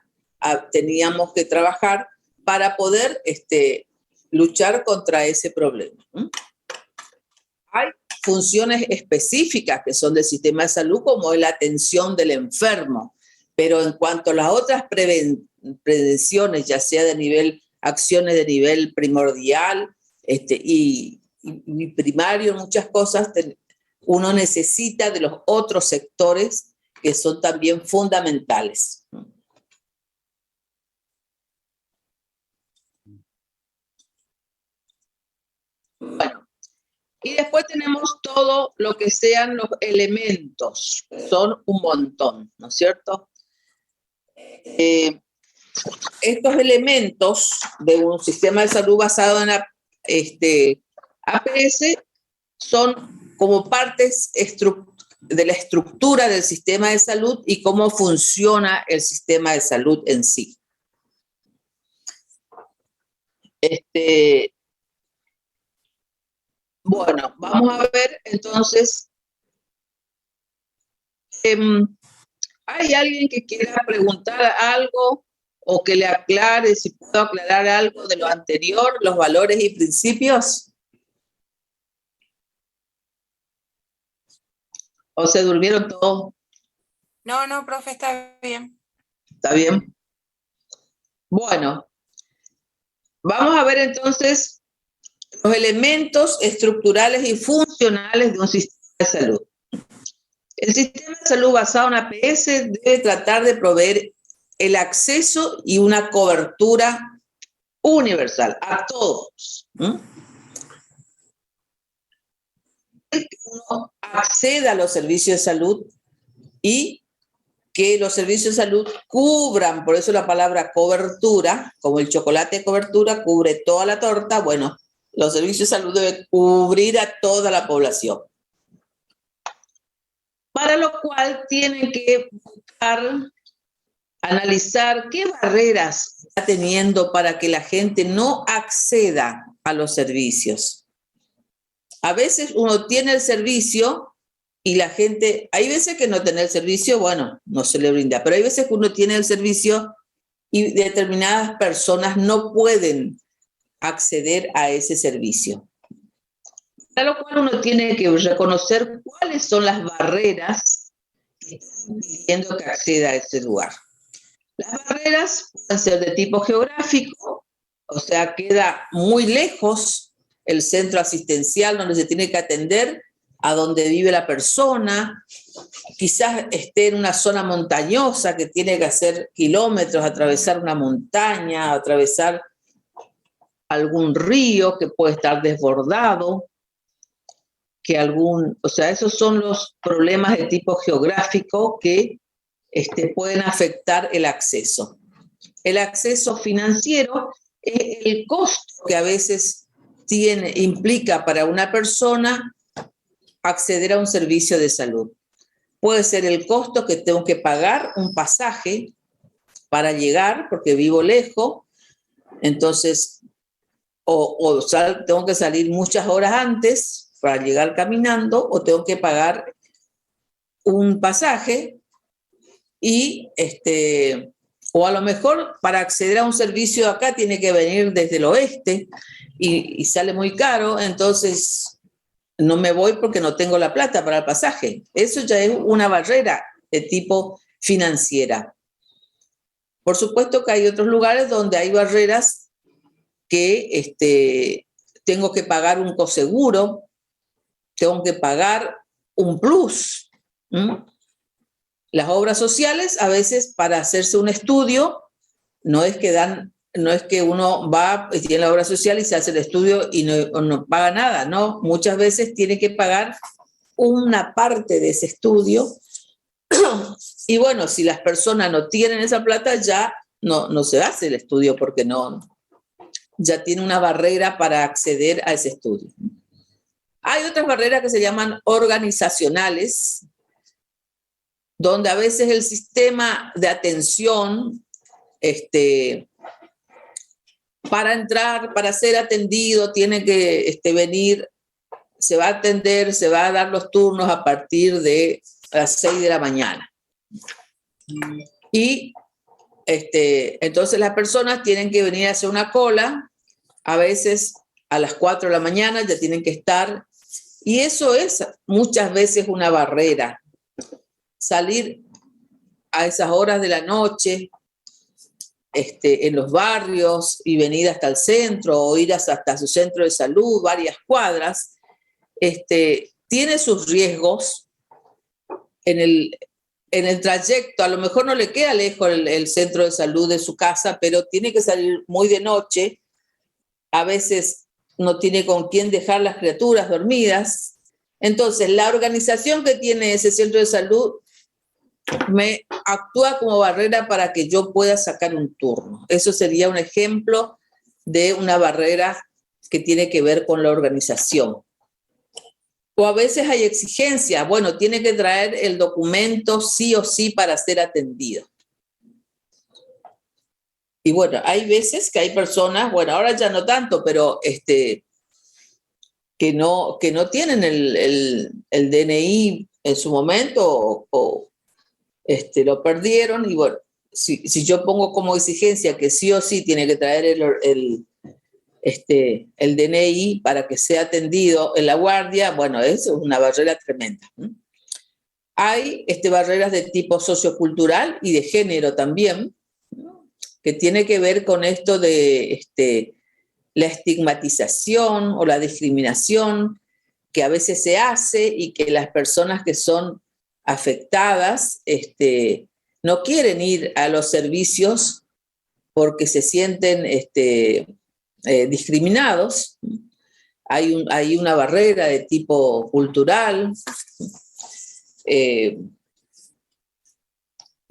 teníamos que trabajar para poder luchar contra ese problema. Hay funciones específicas que son del sistema de salud, como es la atención del enfermo, pero en cuanto a las otras prevenciones, ya sea acciones de nivel primordial y primario, muchas cosas, uno necesita de los otros sectores que son también fundamentales. Bueno, y después tenemos todo lo que sean los elementos, que son un montón, ¿no es cierto? Estos elementos de un sistema de salud basado en APS son como partes de la estructura del sistema de salud y cómo funciona el sistema de salud en sí. Bueno, vamos a ver entonces. ¿Hay alguien que quiera preguntar algo o que le aclare, si puedo aclarar algo de lo anterior, los valores y principios? ¿O se durmieron todos?
No, profe, está bien.
¿Está bien? Bueno, vamos a ver entonces los elementos estructurales y funcionales de un sistema de salud. El sistema de salud basado en APS debe tratar de proveer el acceso y una cobertura universal a todos. Que uno acceda a los servicios de salud y que los servicios de salud cubran, por eso la palabra cobertura, como el chocolate de cobertura cubre toda la torta, bueno, los servicios de salud deben cubrir a toda la población. Para lo cual tienen que buscar analizar qué barreras está teniendo para que la gente no acceda a los servicios. A veces uno tiene el servicio y la gente, hay veces que no tener el servicio, bueno, no se le brinda, pero hay veces que uno tiene el servicio y determinadas personas no pueden acceder a ese servicio. A lo cual uno tiene que reconocer cuáles son las barreras que están impidiendo que acceda a ese lugar. Las barreras pueden ser de tipo geográfico, o sea, queda muy lejos el centro asistencial donde se tiene que atender a donde vive la persona, quizás esté en una zona montañosa que tiene que hacer kilómetros, atravesar una montaña, atravesar algún río que puede estar desbordado, o sea, esos son los problemas de tipo geográfico que pueden afectar el acceso. El acceso financiero es el costo que a veces implica para una persona acceder a un servicio de salud. Puede ser el costo que tengo que pagar un pasaje para llegar, porque vivo lejos, entonces, tengo que salir muchas horas antes para llegar caminando, o tengo que pagar un pasaje y o a lo mejor para acceder a un servicio de acá tiene que venir desde el oeste y sale muy caro, entonces no me voy porque no tengo la plata para el pasaje. Eso ya es una barrera de tipo financiera. Por supuesto que hay otros lugares donde hay barreras que tengo que pagar un coseguro, tengo que pagar un plus. Las obras sociales, a veces para hacerse un estudio, no es que uno va y tiene la obra social y se hace el estudio y no paga nada, ¿no? Muchas veces tiene que pagar una parte de ese estudio. Y bueno, si las personas no tienen esa plata, ya no se hace el estudio porque ya tiene una barrera para acceder a ese estudio. Hay otras barreras que se llaman organizacionales, donde a veces el sistema de atención, para entrar, para ser atendido, tiene que venir, se va a atender, se va a dar los turnos a partir de las 6 de la mañana. Y entonces las personas tienen que venir a hacer una cola, a veces a las 4 de la mañana ya tienen que estar, y eso es muchas veces una barrera. Salir a esas horas de la noche en los barrios y venir hasta el centro o ir hasta su centro de salud, varias cuadras, tiene sus riesgos en el trayecto. A lo mejor no le queda lejos el centro de salud de su casa, pero tiene que salir muy de noche. A veces no tiene con quién dejar las criaturas dormidas. Entonces, la organización que tiene ese centro de salud me actúa como barrera para que yo pueda sacar un turno. Eso sería un ejemplo de una barrera que tiene que ver con la organización. O a veces hay exigencia, bueno, tiene que traer el documento sí o sí para ser atendido. Y bueno, hay veces que hay personas, bueno, ahora ya no tanto, pero que no tienen el DNI en su momento o lo perdieron, y bueno, si yo pongo como exigencia que sí o sí tiene que traer el DNI para que sea atendido en la guardia, bueno, eso es una barrera tremenda. Hay barreras de tipo sociocultural y de género también, que tiene que ver con esto de la estigmatización o la discriminación que a veces se hace y que las personas que son afectadas no quieren ir a los servicios porque se sienten discriminados. Hay una barrera de tipo cultural y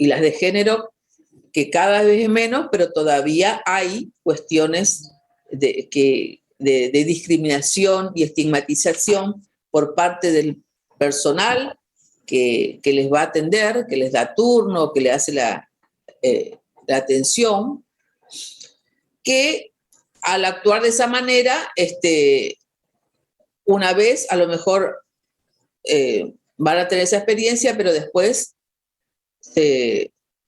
las de género que cada vez es menos, pero todavía hay cuestiones de discriminación y estigmatización por parte del personal que les va a atender, que les da turno, que le hace la atención, que al actuar de esa manera, una vez a lo mejor van a tener esa experiencia, pero después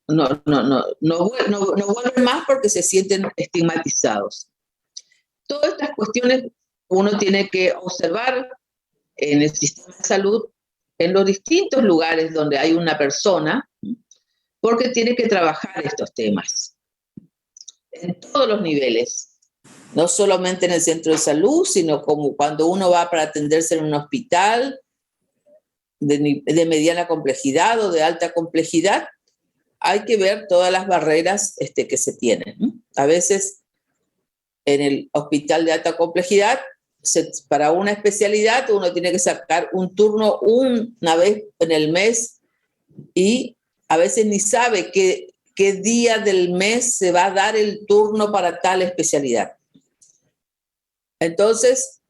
no vuelven más porque se sienten estigmatizados. Todas estas cuestiones uno tiene que observar en el sistema de salud, en los distintos lugares donde hay una persona, porque tiene que trabajar estos temas en todos los niveles, no solamente en el centro de salud, sino como cuando uno va para atenderse en un hospital de mediana complejidad o de alta complejidad, hay que ver todas las barreras que se tienen. A veces en el hospital de alta complejidad, para una especialidad uno tiene que sacar un turno una vez en el mes y a veces ni sabe qué día del mes se va a dar el turno para tal especialidad. Entonces,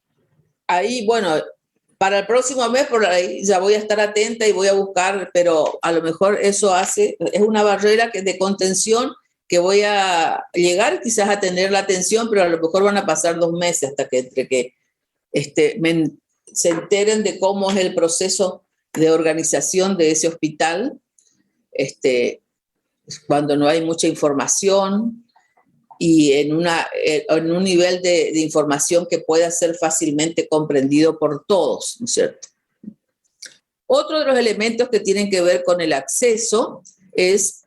ahí, bueno, para el próximo mes por ahí ya voy a estar atenta y voy a buscar, pero a lo mejor eso es una barrera de contención que voy a llegar quizás a tener la atención, pero a lo mejor van a pasar 2 meses hasta que se enteren de cómo es el proceso de organización de ese hospital, cuando no hay mucha información y en un nivel de información que pueda ser fácilmente comprendido por todos, ¿no es cierto? Otro de los elementos que tienen que ver con el acceso es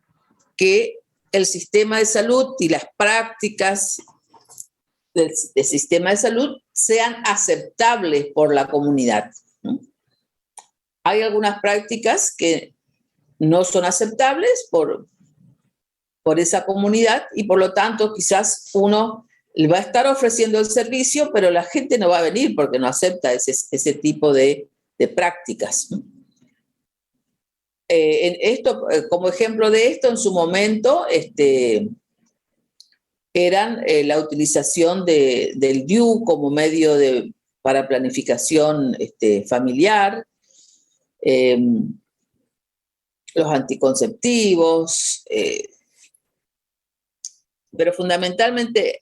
que el sistema de salud y las prácticas del sistema de salud sean aceptables por la comunidad, ¿no? Hay algunas prácticas que no son aceptables por esa comunidad y por lo tanto quizás uno va a estar ofreciendo el servicio, pero la gente no va a venir porque no acepta ese tipo de prácticas, ¿no? Como ejemplo de esto, en su momento eran la utilización del DIU como medio para planificación familiar, los anticonceptivos, pero fundamentalmente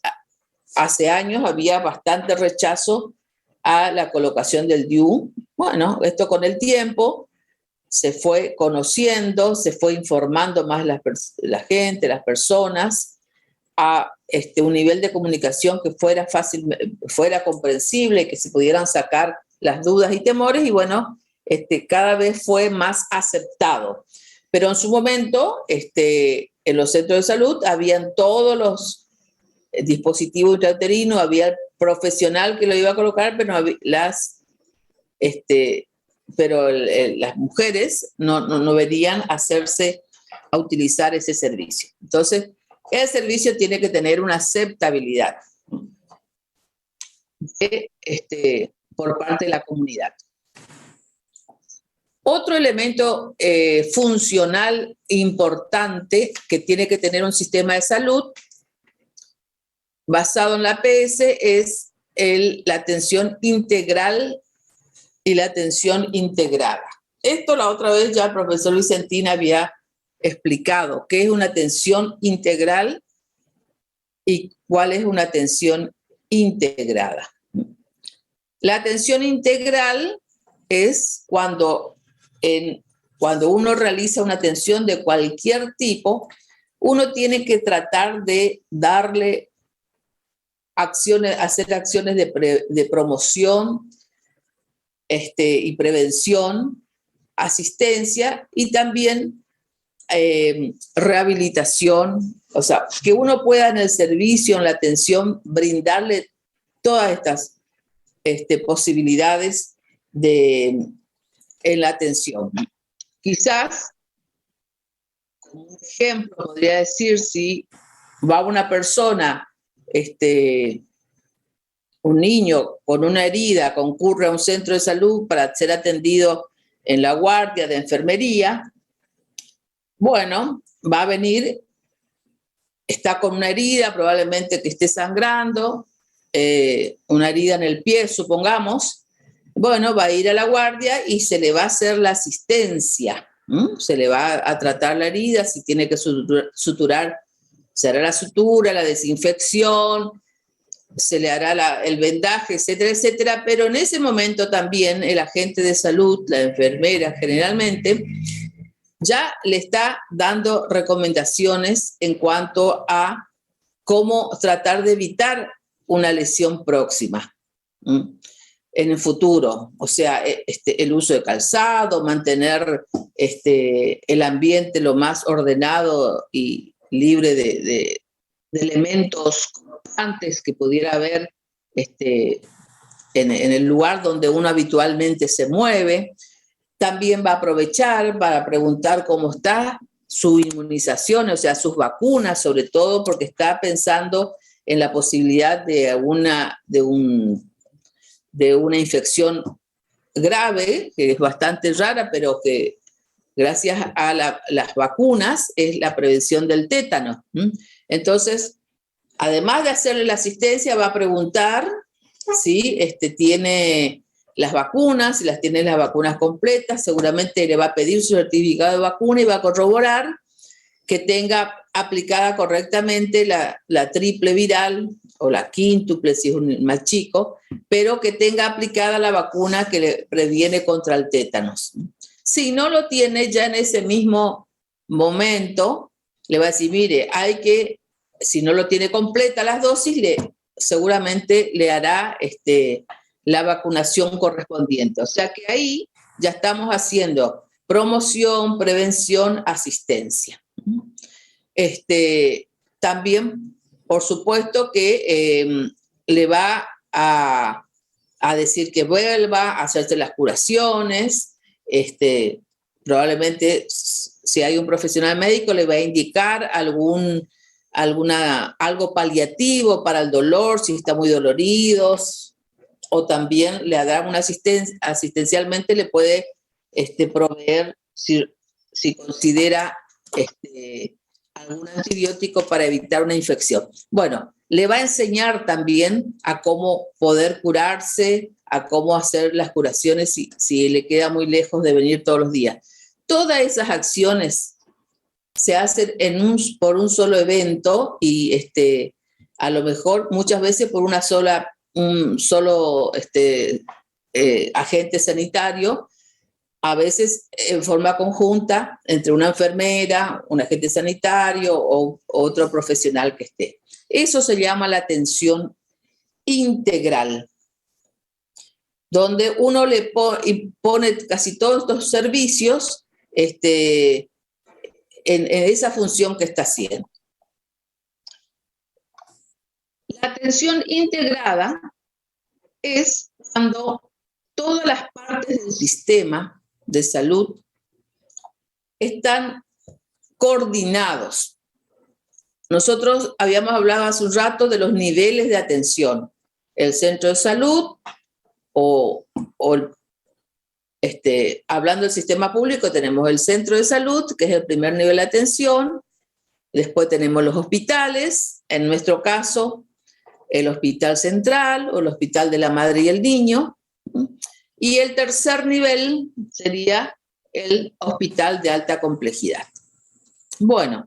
hace años había bastante rechazo a la colocación del DIU. Bueno, esto con el tiempo se fue conociendo, se fue informando más la gente, las personas, a un nivel de comunicación que fuera fácil, fuera comprensible, que se pudieran sacar las dudas y temores, y bueno, cada vez fue más aceptado. Pero en su momento, en los centros de salud habían todos los dispositivos intrauterinos, había el profesional que lo iba a colocar, pero las mujeres no venían a utilizar ese servicio. Entonces, el servicio tiene que tener una aceptabilidad por parte de la comunidad. Otro elemento funcional importante que tiene que tener un sistema de salud basado en la APS es la atención integral y la atención integrada. Esto la otra vez ya el profesor Vicentín había explicado qué es una atención integral y cuál es una atención integrada. La atención integral es cuando uno realiza una atención de cualquier tipo, uno tiene que tratar de darle hacer acciones de promoción y prevención, asistencia y también rehabilitación, o sea, que uno pueda en el servicio, en la atención, brindarle todas estas posibilidades en la atención. Quizás, como un ejemplo, podría decir, si va una persona, un niño con una herida, concurre a un centro de salud para ser atendido en la guardia de enfermería, bueno, va a venir, está con una herida, probablemente que esté sangrando, una herida en el pie, supongamos. Bueno, va a ir a la guardia y se le va a hacer la asistencia. Se le va a tratar la herida, si tiene que suturar, se hará la sutura, la desinfección, se le hará el vendaje, etcétera, etcétera, pero en ese momento también el agente de salud, la enfermera generalmente, ya le está dando recomendaciones en cuanto a cómo tratar de evitar una lesión próxima en el futuro. O sea, el uso de calzado, mantener el ambiente lo más ordenado y libre de elementos antes que pudiera haber en el lugar donde uno habitualmente se mueve. También va a aprovechar para preguntar cómo está su inmunización, o sea, sus vacunas, sobre todo porque está pensando en la posibilidad de una infección grave, que es bastante rara, pero que gracias a las vacunas es la prevención del tétano. Entonces, además de hacerle la asistencia, va a preguntar si tiene las vacunas, si las tiene las vacunas completas, seguramente le va a pedir su certificado de vacuna y va a corroborar que tenga aplicada correctamente la triple viral o la quíntuple si es un más chico, pero que tenga aplicada la vacuna que le previene contra el tétanos. Si no lo tiene, ya en ese mismo momento le va a decir, mire, si no lo tiene completa las dosis, seguramente le hará la vacunación correspondiente. O sea que ahí ya estamos haciendo promoción, prevención, asistencia. También, por supuesto, que le va a decir que vuelva a hacerse las curaciones. Probablemente, si hay un profesional médico, le va a indicar algo paliativo para el dolor, si está muy doloridos, o también le dará una asistencialmente le puede proveer si considera algún antibiótico para evitar una infección. Bueno, le va a enseñar también a cómo poder curarse, a cómo hacer las curaciones si le queda muy lejos de venir todos los días. Todas esas acciones se hacen por un solo evento y a lo mejor muchas veces por un solo agente sanitario, a veces en forma conjunta entre una enfermera, un agente sanitario o otro profesional que esté. Eso se llama la atención integral, donde uno le pone casi todos estos servicios en esa función que está haciendo. La atención integrada es cuando todas las partes del sistema de salud están coordinados. Nosotros habíamos hablado hace un rato de los niveles de atención. El centro de salud hablando del sistema público, tenemos el centro de salud, que es el primer nivel de atención. Después tenemos los hospitales, en nuestro caso, el Hospital Central o el Hospital de la Madre y el Niño. Y el tercer nivel sería el Hospital de Alta Complejidad. Bueno,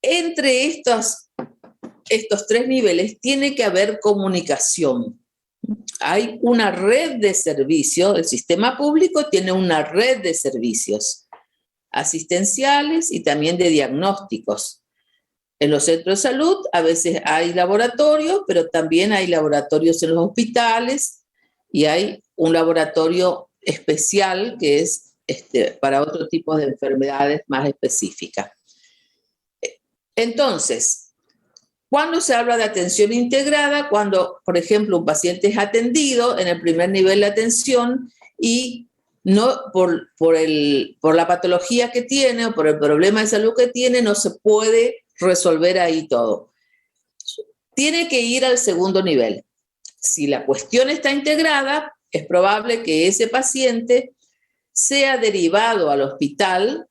entre estos tres niveles tiene que haber comunicación. Hay una red de servicios, el sistema público tiene una red de servicios asistenciales y también de diagnósticos. En los centros de salud a veces hay laboratorios, pero también hay laboratorios en los hospitales y hay un laboratorio especial que es para otro tipo de enfermedades más específicas. Entonces, ¿cuándo se habla de atención integrada? Cuando, por ejemplo, un paciente es atendido en el primer nivel de atención y no por la patología que tiene o por el problema de salud que tiene, no se puede resolver ahí todo. Tiene que ir al segundo nivel. Si la cuestión está integrada, es probable que ese paciente sea derivado al hospital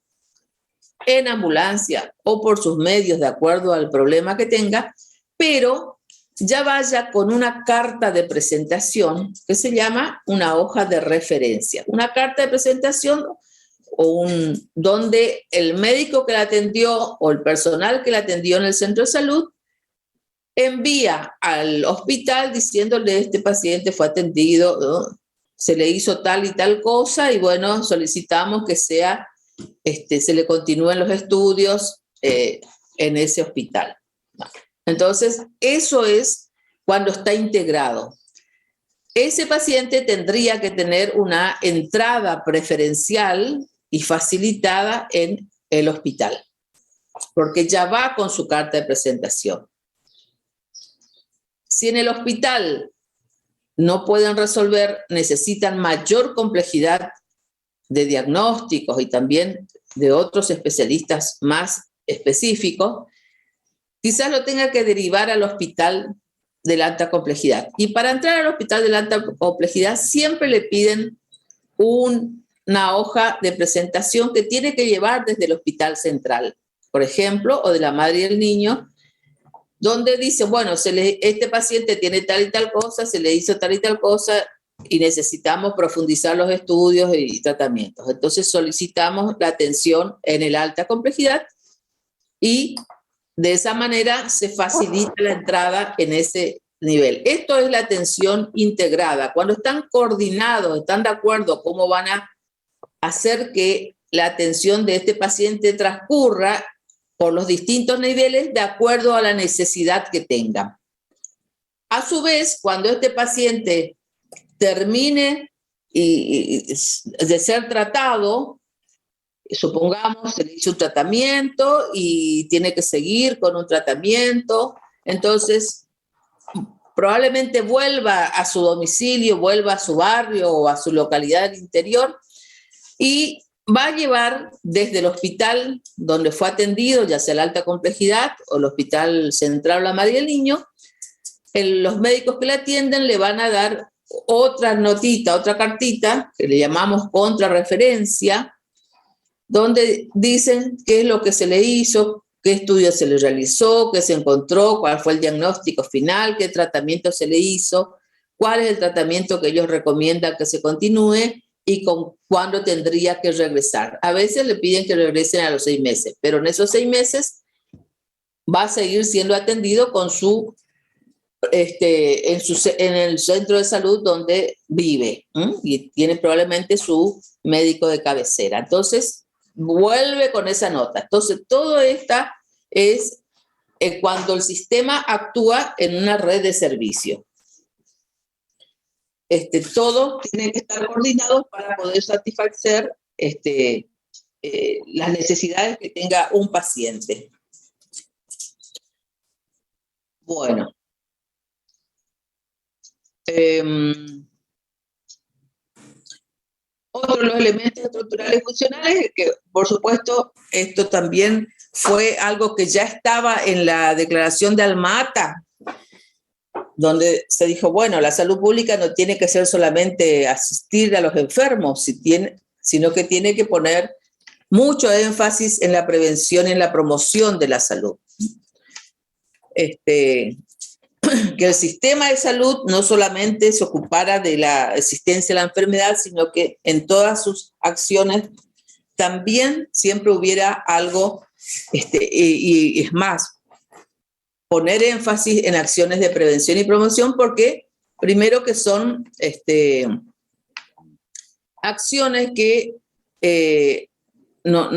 en ambulancia o por sus medios de acuerdo al problema que tenga, pero ya vaya con una carta de presentación que se llama una hoja de referencia. Una carta de presentación donde el médico que la atendió o el personal que la atendió en el centro de salud envía al hospital diciéndole este paciente fue atendido, ¿no? Se le hizo tal y tal cosa y bueno, solicitamos que se le continúen los estudios en ese hospital. Entonces, eso es cuando está integrado. Ese paciente tendría que tener una entrada preferencial y facilitada en el hospital, porque ya va con su carta de presentación. Si en el hospital no pueden resolver, necesitan mayor complejidad de diagnósticos y también de otros especialistas más específicos, quizás lo tenga que derivar al hospital de la alta complejidad. Y para entrar al hospital de la alta complejidad siempre le piden una hoja de presentación que tiene que llevar desde el hospital central, por ejemplo, o de la madre y el niño, donde dice, bueno, este paciente tiene tal y tal cosa, se le hizo tal y tal cosa y necesitamos profundizar los estudios y tratamientos. Entonces solicitamos la atención en el alta complejidad y de esa manera se facilita la entrada en ese nivel. Esto es la atención integrada. Cuando están coordinados, están de acuerdo cómo van a hacer que la atención de este paciente transcurra por los distintos niveles de acuerdo a la necesidad que tenga. A su vez, cuando este paciente termine de ser tratado, supongamos, se le hizo un tratamiento y tiene que seguir con un tratamiento, entonces probablemente vuelva a su domicilio, vuelva a su barrio o a su localidad interior y va a llevar desde el hospital donde fue atendido, ya sea la alta complejidad o el hospital central o la madre y el niño, los médicos que le atienden le van a dar otra notita, otra cartita, que le llamamos contrarreferencia, donde dicen qué es lo que se le hizo, qué estudio se le realizó, qué se encontró, cuál fue el diagnóstico final, qué tratamiento se le hizo, cuál es el tratamiento que ellos recomiendan que se continúe y con cuándo tendría que regresar. A veces le piden que regresen a los 6 meses, pero en esos 6 meses va a seguir siendo atendido con en el centro de salud donde vive, y tiene probablemente su médico de cabecera. Entonces, vuelve con esa nota. Entonces, todo esto es cuando el sistema actúa en una red de servicio. Todos tienen que estar coordinados para poder satisfacer las necesidades que tenga un paciente. Bueno. Otro de los elementos estructurales y funcionales, que por supuesto esto también fue algo que ya estaba en la declaración de Alma-Ata, donde se dijo, bueno, la salud pública no tiene que ser solamente asistir a los enfermos, sino que tiene que poner mucho énfasis en la prevención y en la promoción de la salud. Que el sistema de salud no solamente se ocupara de la existencia de la enfermedad, sino que en todas sus acciones también siempre hubiera algo, y es más, poner énfasis en acciones de prevención y promoción, porque primero que son acciones que no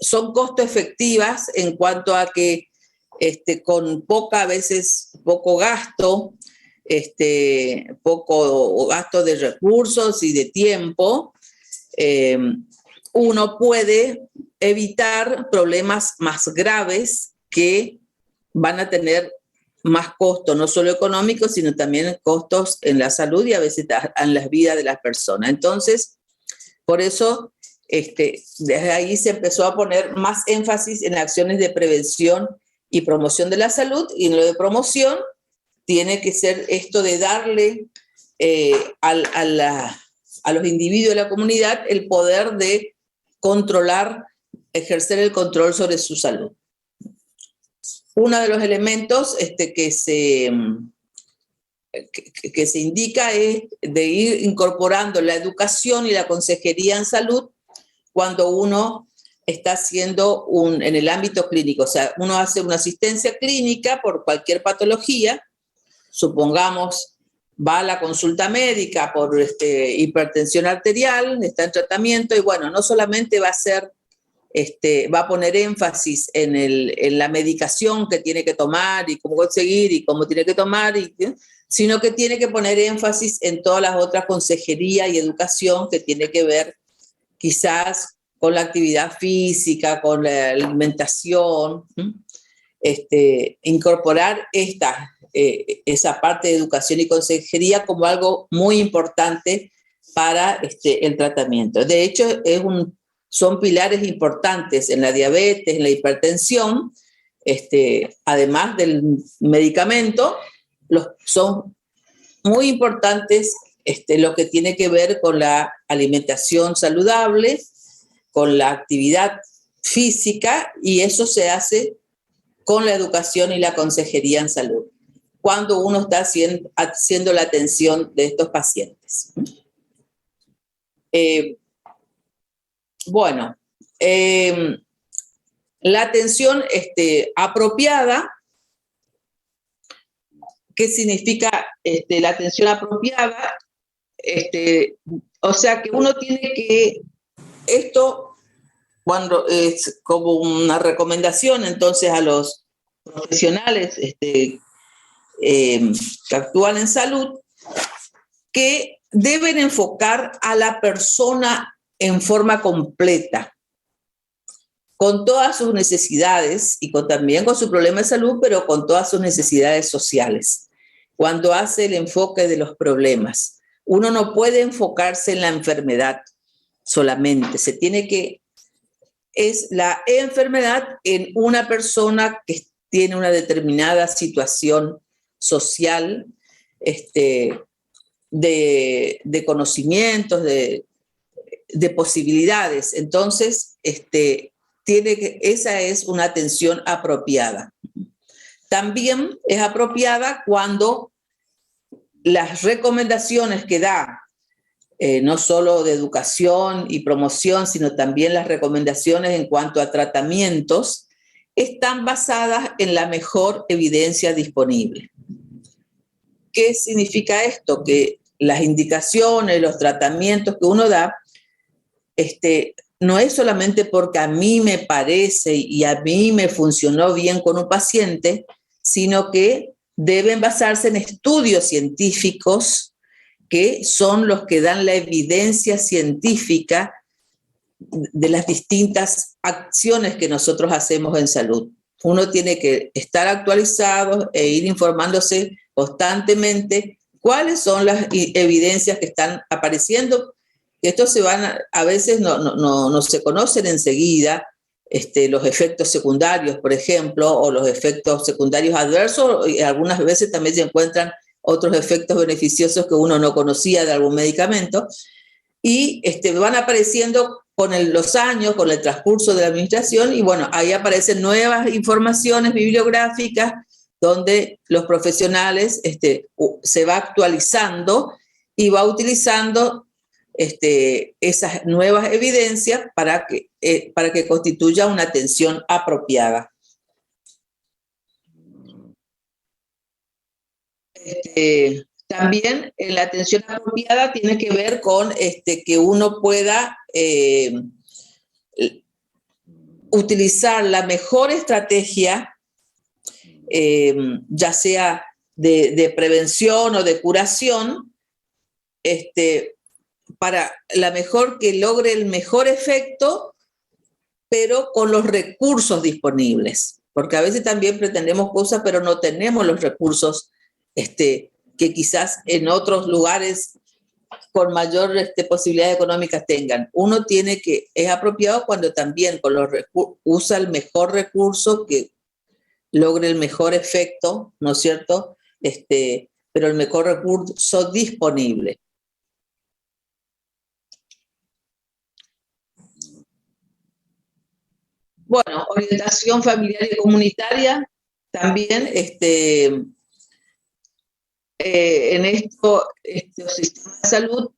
son costo efectivas en cuanto a que con a veces poco gasto, poco gasto de recursos y de tiempo, uno puede evitar problemas más graves que van a tener más costos, no solo económicos, sino también costos en la salud y a veces en las vidas de las personas. Entonces, por eso, desde ahí se empezó a poner más énfasis en acciones de prevención y promoción de la salud, y en lo de promoción tiene que ser esto de darle a los individuos de la comunidad el poder de controlar, ejercer el control sobre su salud. Uno de los elementos que se que se indica es de ir incorporando la educación y la consejería en salud cuando uno está haciendo en el ámbito clínico. O sea, uno hace una asistencia clínica por cualquier patología, supongamos, va a la consulta médica por hipertensión arterial, está en tratamiento, y bueno, no solamente va a ser, va a poner énfasis en la medicación que tiene que tomar y cómo conseguir y cómo tiene que tomar, sino que tiene que poner énfasis en todas las otras consejería y educación que tiene que ver quizás con la actividad física, con la alimentación, incorporar esa parte de educación y consejería como algo muy importante para el tratamiento. De hecho, son pilares importantes en la diabetes, en la hipertensión, además del medicamento, son muy importantes lo que tiene que ver con la alimentación saludable, con la actividad física, y eso se hace con la educación y la consejería en salud, cuando uno está haciendo la atención de estos pacientes. La atención apropiada. ¿Qué significa la atención apropiada? O sea, que uno tiene que, esto cuando es como una recomendación entonces a los profesionales que actúan en salud, que deben enfocar a la persona en forma completa, con todas sus necesidades y también con su problema de salud, pero con todas sus necesidades sociales. Cuando hace el enfoque de los problemas, uno no puede enfocarse en la enfermedad solamente, es la enfermedad en una persona que tiene una determinada situación social, de conocimientos, de posibilidades. Entonces, esa es una atención apropiada. También es apropiada cuando las recomendaciones que da, no solo de educación y promoción, sino también las recomendaciones en cuanto a tratamientos, están basadas en la mejor evidencia disponible. ¿Qué significa esto? Que las indicaciones, los tratamientos que uno da, no es solamente porque a mí me parece y a mí me funcionó bien con un paciente, sino que deben basarse en estudios científicos que son los que dan la evidencia científica de las distintas acciones que nosotros hacemos en salud. Uno tiene que estar actualizado e ir informándose constantemente cuáles son las evidencias que están apareciendo. Estos a veces no se conocen enseguida, los efectos secundarios, por ejemplo, o los efectos secundarios adversos, y algunas veces también se encuentran otros efectos beneficiosos que uno no conocía de algún medicamento, y van apareciendo con los años, con el transcurso de la administración, y bueno, ahí aparecen nuevas informaciones bibliográficas donde los profesionales se va actualizando y va utilizando esas nuevas evidencias para que constituya una atención apropiada. También la atención apropiada tiene que ver con que uno pueda utilizar la mejor estrategia, ya sea de prevención o de curación, para que logre el mejor efecto, pero con los recursos disponibilidad. Porque a veces también pretendemos cosas, pero no tenemos los recursos que quizás en otros lugares con mayor posibilidades económicas tengan. Uno es apropiado cuando también usa el mejor recurso que logre el mejor efecto, ¿no es cierto? Pero el mejor recurso disponible. Bueno, orientación familiar y comunitaria también en estos sistemas de salud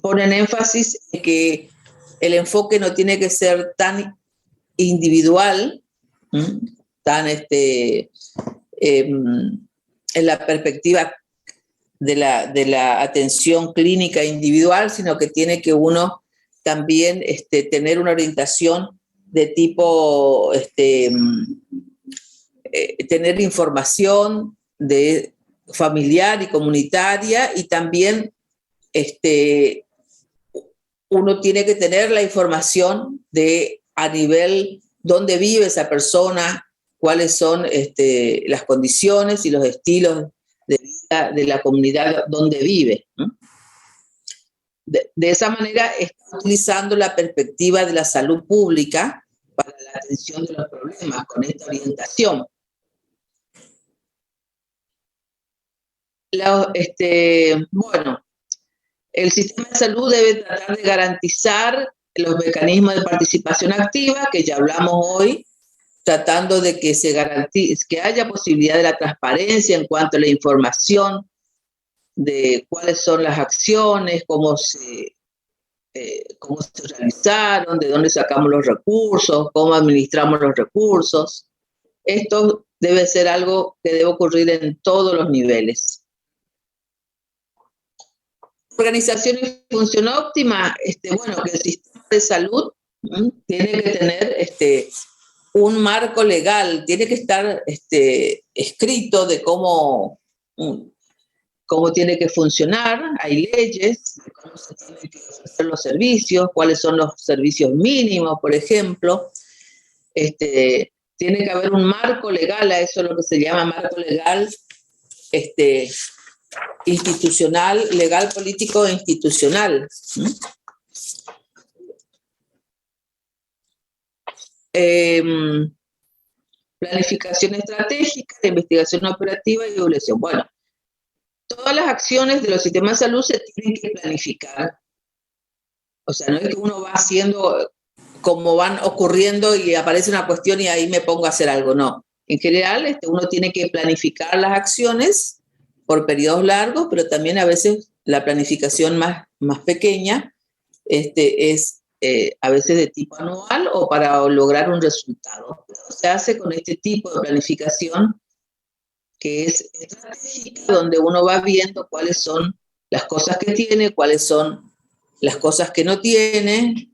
ponen énfasis en que el enfoque no tiene que ser tan individual, tan en la perspectiva de la atención clínica individual, sino que tiene que uno también tener una orientación de tipo, tener información familiar y comunitaria, y también uno tiene que tener la información a nivel dónde vive esa persona, cuáles son las condiciones y los estilos de vida de la comunidad donde vive. De esa manera está utilizando la perspectiva de la salud pública para la atención de los problemas con esta orientación. Bueno, el sistema de salud debe tratar de garantizar los mecanismos de participación activa, que ya hablamos hoy, tratando de que se garantice, que haya posibilidad de la transparencia en cuanto a la información de cuáles son las acciones, cómo se realizaron, de dónde sacamos los recursos, cómo administramos los recursos. Esto debe ser algo que debe ocurrir en todos los niveles. Organización y función óptima, bueno, que el sistema de salud tiene que tener un marco legal, tiene que estar escrito de cómo tiene que funcionar, hay leyes, de cómo se tienen que ofrecer los servicios, cuáles son los servicios mínimos, por ejemplo. Tiene que haber un marco legal, a eso es lo que se llama marco legal, institucional, legal, político e institucional. Planificación estratégica, investigación operativa y evaluación. Bueno, todas las acciones de los sistemas de salud se tienen que planificar. O sea, no es que uno va haciendo como van ocurriendo y aparece una cuestión y ahí me pongo a hacer algo, no. En general, uno tiene que planificar las acciones por periodos largos, pero también a veces la planificación más pequeña es a veces de tipo anual o para lograr un resultado. Se hace con este tipo de planificación que es estratégica, donde uno va viendo cuáles son las cosas que tiene, cuáles son las cosas que no tiene,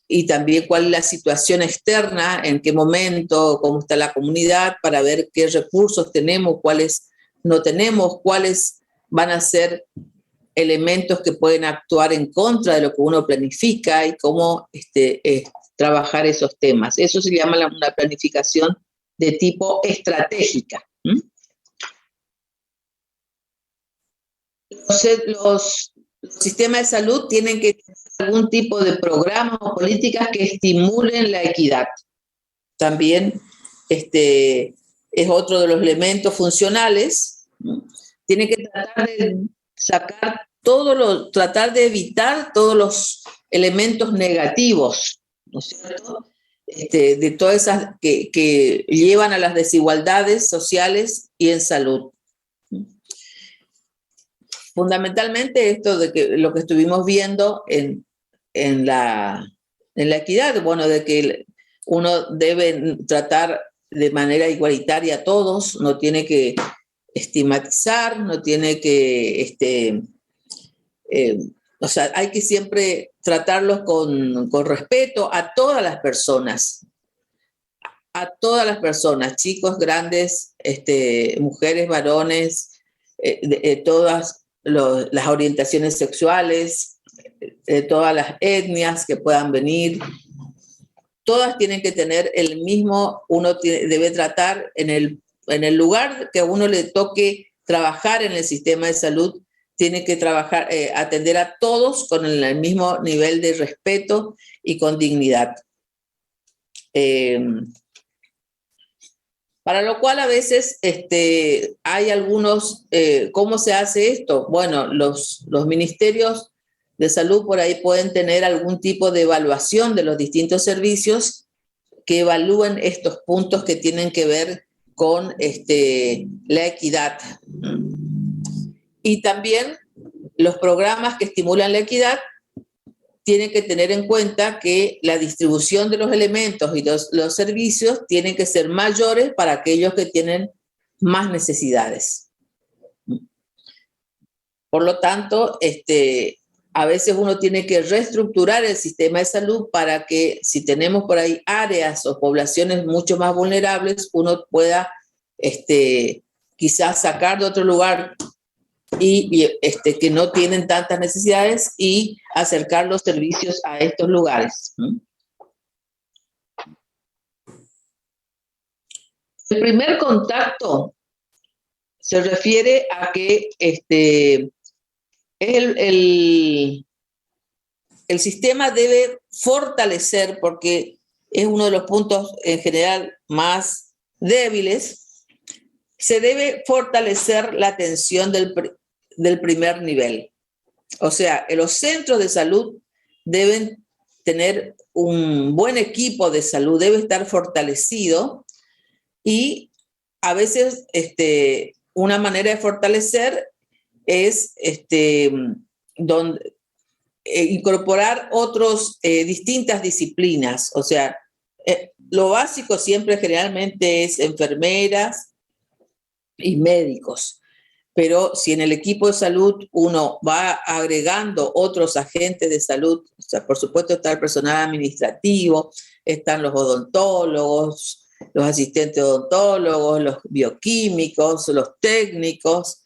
y también cuál es la situación externa, en qué momento, cómo está la comunidad, para ver qué recursos tenemos, cuáles no tenemos, cuáles van a ser elementos que pueden actuar en contra de lo que uno planifica y cómo trabajar esos temas. Eso se llama una planificación de tipo estratégica. Los sistemas de salud tienen que tener algún tipo de programas o políticas que estimulen la equidad. También es otro de los elementos funcionales. Tiene que tratar de tratar de evitar todos los elementos negativos, ¿no es cierto? De todas esas que llevan a las desigualdades sociales y en salud. Fundamentalmente esto de que lo que estuvimos viendo en la equidad, bueno, de que uno debe tratar de manera igualitaria a todos, no tiene que estigmatizar, no tiene que, o sea, hay que siempre tratarlos con respeto a todas las personas, chicos, grandes, mujeres, varones, todas las orientaciones sexuales, todas las etnias que puedan venir, todas tienen que tener el mismo, debe tratar en el lugar que a uno le toque trabajar en el sistema de salud, tiene que trabajar, atender a todos con el mismo nivel de respeto y con dignidad. Para lo cual a veces hay algunos, ¿cómo se hace esto? Bueno, los ministerios de salud por ahí pueden tener algún tipo de evaluación de los distintos servicios que evalúen estos puntos que tienen que ver con la equidad. Y también los programas que estimulan la equidad tienen que tener en cuenta que la distribución de los elementos y los servicios tienen que ser mayores para aquellos que tienen más necesidades. Por lo tanto, a veces uno tiene que reestructurar el sistema de salud para que si tenemos por ahí áreas o poblaciones mucho más vulnerables, uno pueda quizás sacar de otro lugar y que no tienen tantas necesidades y acercar los servicios a estos lugares. El primer contacto se refiere a que el sistema debe fortalecer, porque es uno de los puntos en general más débiles, se debe fortalecer la atención del primer nivel. O sea, los centros de salud deben tener un buen equipo de salud, debe estar fortalecido, y a veces una manera de fortalecer es incorporar distintas disciplinas. O sea, lo básico siempre generalmente es enfermeras y médicos, pero si en el equipo de salud uno va agregando otros agentes de salud, o sea, por supuesto está el personal administrativo, están los odontólogos, los asistentes odontólogos, los bioquímicos, los técnicos,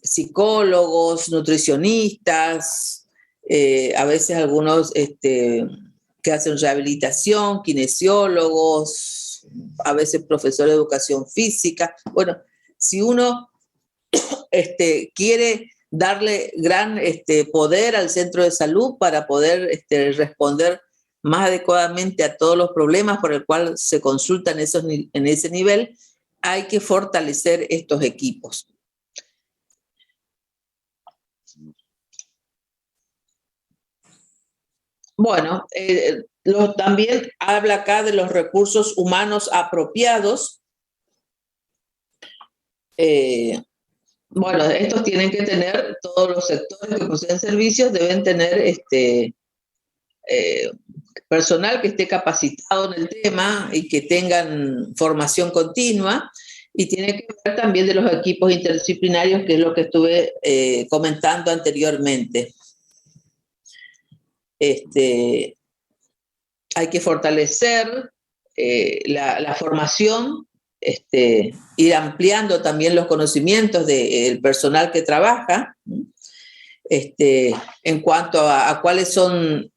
psicólogos, nutricionistas, a veces algunos que hacen rehabilitación, kinesiólogos, a veces profesores de educación física. Bueno, si uno quiere darle gran poder al centro de salud para poder responder más adecuadamente a todos los problemas por el cual se consultan en ese nivel, hay que fortalecer estos equipos. Bueno, también habla acá de los recursos humanos apropiados. Estos tienen que tener, todos los sectores que poseen servicios deben tener personal que esté capacitado en el tema y que tengan formación continua, y tiene que ver también de los equipos interdisciplinarios, que es lo que estuve comentando anteriormente. Hay que fortalecer la formación, ir ampliando también los conocimientos del personal que trabaja, en cuanto a cuáles son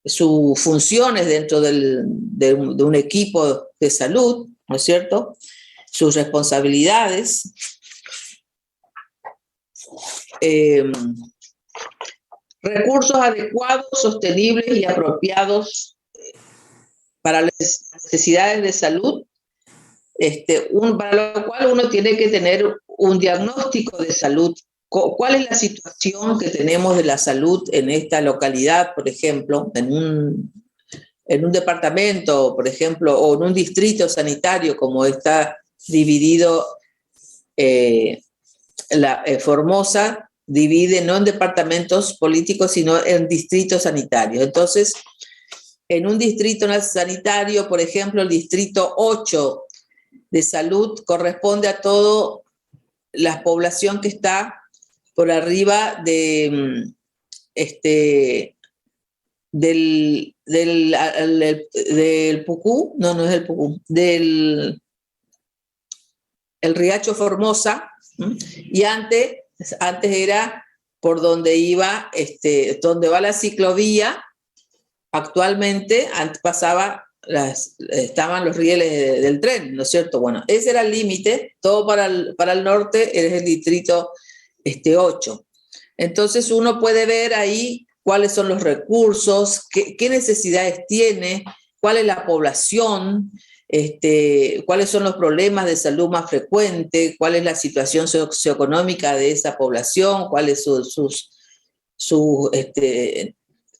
sus funciones dentro de un equipo de salud, ¿no es cierto? Sus responsabilidades. Recursos adecuados, sostenibles y apropiados para las necesidades de salud, para lo cual uno tiene que tener un diagnóstico de salud. ¿Cuál es la situación que tenemos de la salud en esta localidad, por ejemplo, en un departamento, por ejemplo, o en un distrito sanitario, como está dividido Formosa? Divide no en departamentos políticos, sino en distritos sanitarios. Entonces, en un distrito sanitario, por ejemplo, el distrito 8 de salud corresponde a toda la población que está por arriba del Pucú, no es el Pucú, del el Riacho Formosa, y antes era por donde iba, donde va la ciclovía. Actualmente, antes estaban los rieles del tren, ¿no es cierto? Bueno, ese era el límite, todo para el norte es el distrito 8. Entonces uno puede ver ahí cuáles son los recursos, qué necesidades tiene, cuál es la población, cuáles son los problemas de salud más frecuentes, cuál es la situación socioeconómica de esa población, cuál es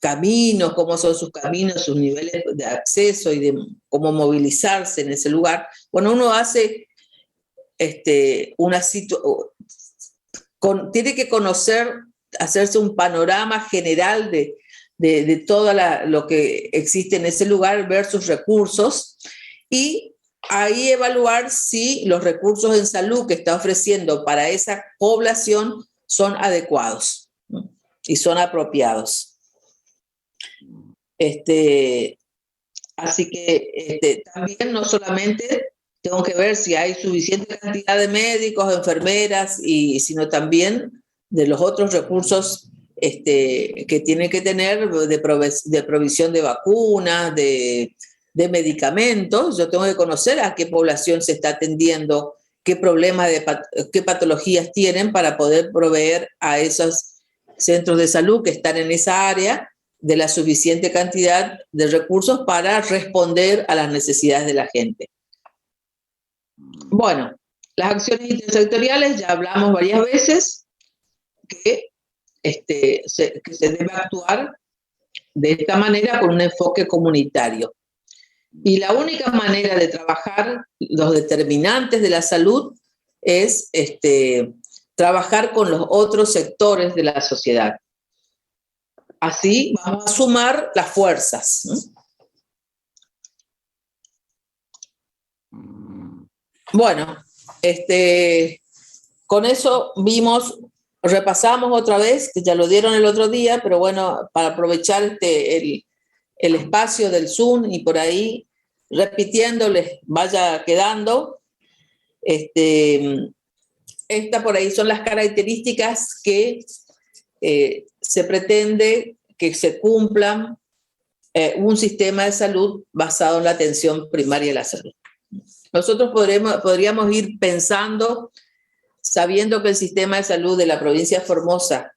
caminos, cómo son sus caminos, sus niveles de acceso y de cómo movilizarse en ese lugar. Bueno, uno hace tiene que conocer, hacerse un panorama general de todo lo que existe en ese lugar, ver sus recursos y ahí evaluar si los recursos en salud que está ofreciendo para esa población son adecuados, ¿no? Y son apropiados. Así que también no solamente tengo que ver si hay suficiente cantidad de médicos, enfermeras, sino también de los otros recursos que tienen que tener de provisión de vacunas, de medicamentos. Yo tengo que conocer a qué población se está atendiendo, qué problemas, qué patologías tienen para poder proveer a esos centros de salud que están en esa área de la suficiente cantidad de recursos para responder a las necesidades de la gente. Bueno, las acciones intersectoriales ya hablamos varias veces que se debe actuar de esta manera con un enfoque comunitario. Y la única manera de trabajar los determinantes de la salud es trabajar con los otros sectores de la sociedad. Así vamos a sumar las fuerzas, ¿no? Bueno, con eso repasamos otra vez, que ya lo dieron el otro día, pero bueno, para aprovechar el espacio del Zoom y por ahí repitiéndoles vaya quedando. Estas por ahí son las características que se pretende que se cumplan un sistema de salud basado en la atención primaria de la salud. Nosotros podríamos ir pensando, sabiendo que el sistema de salud de la provincia de Formosa,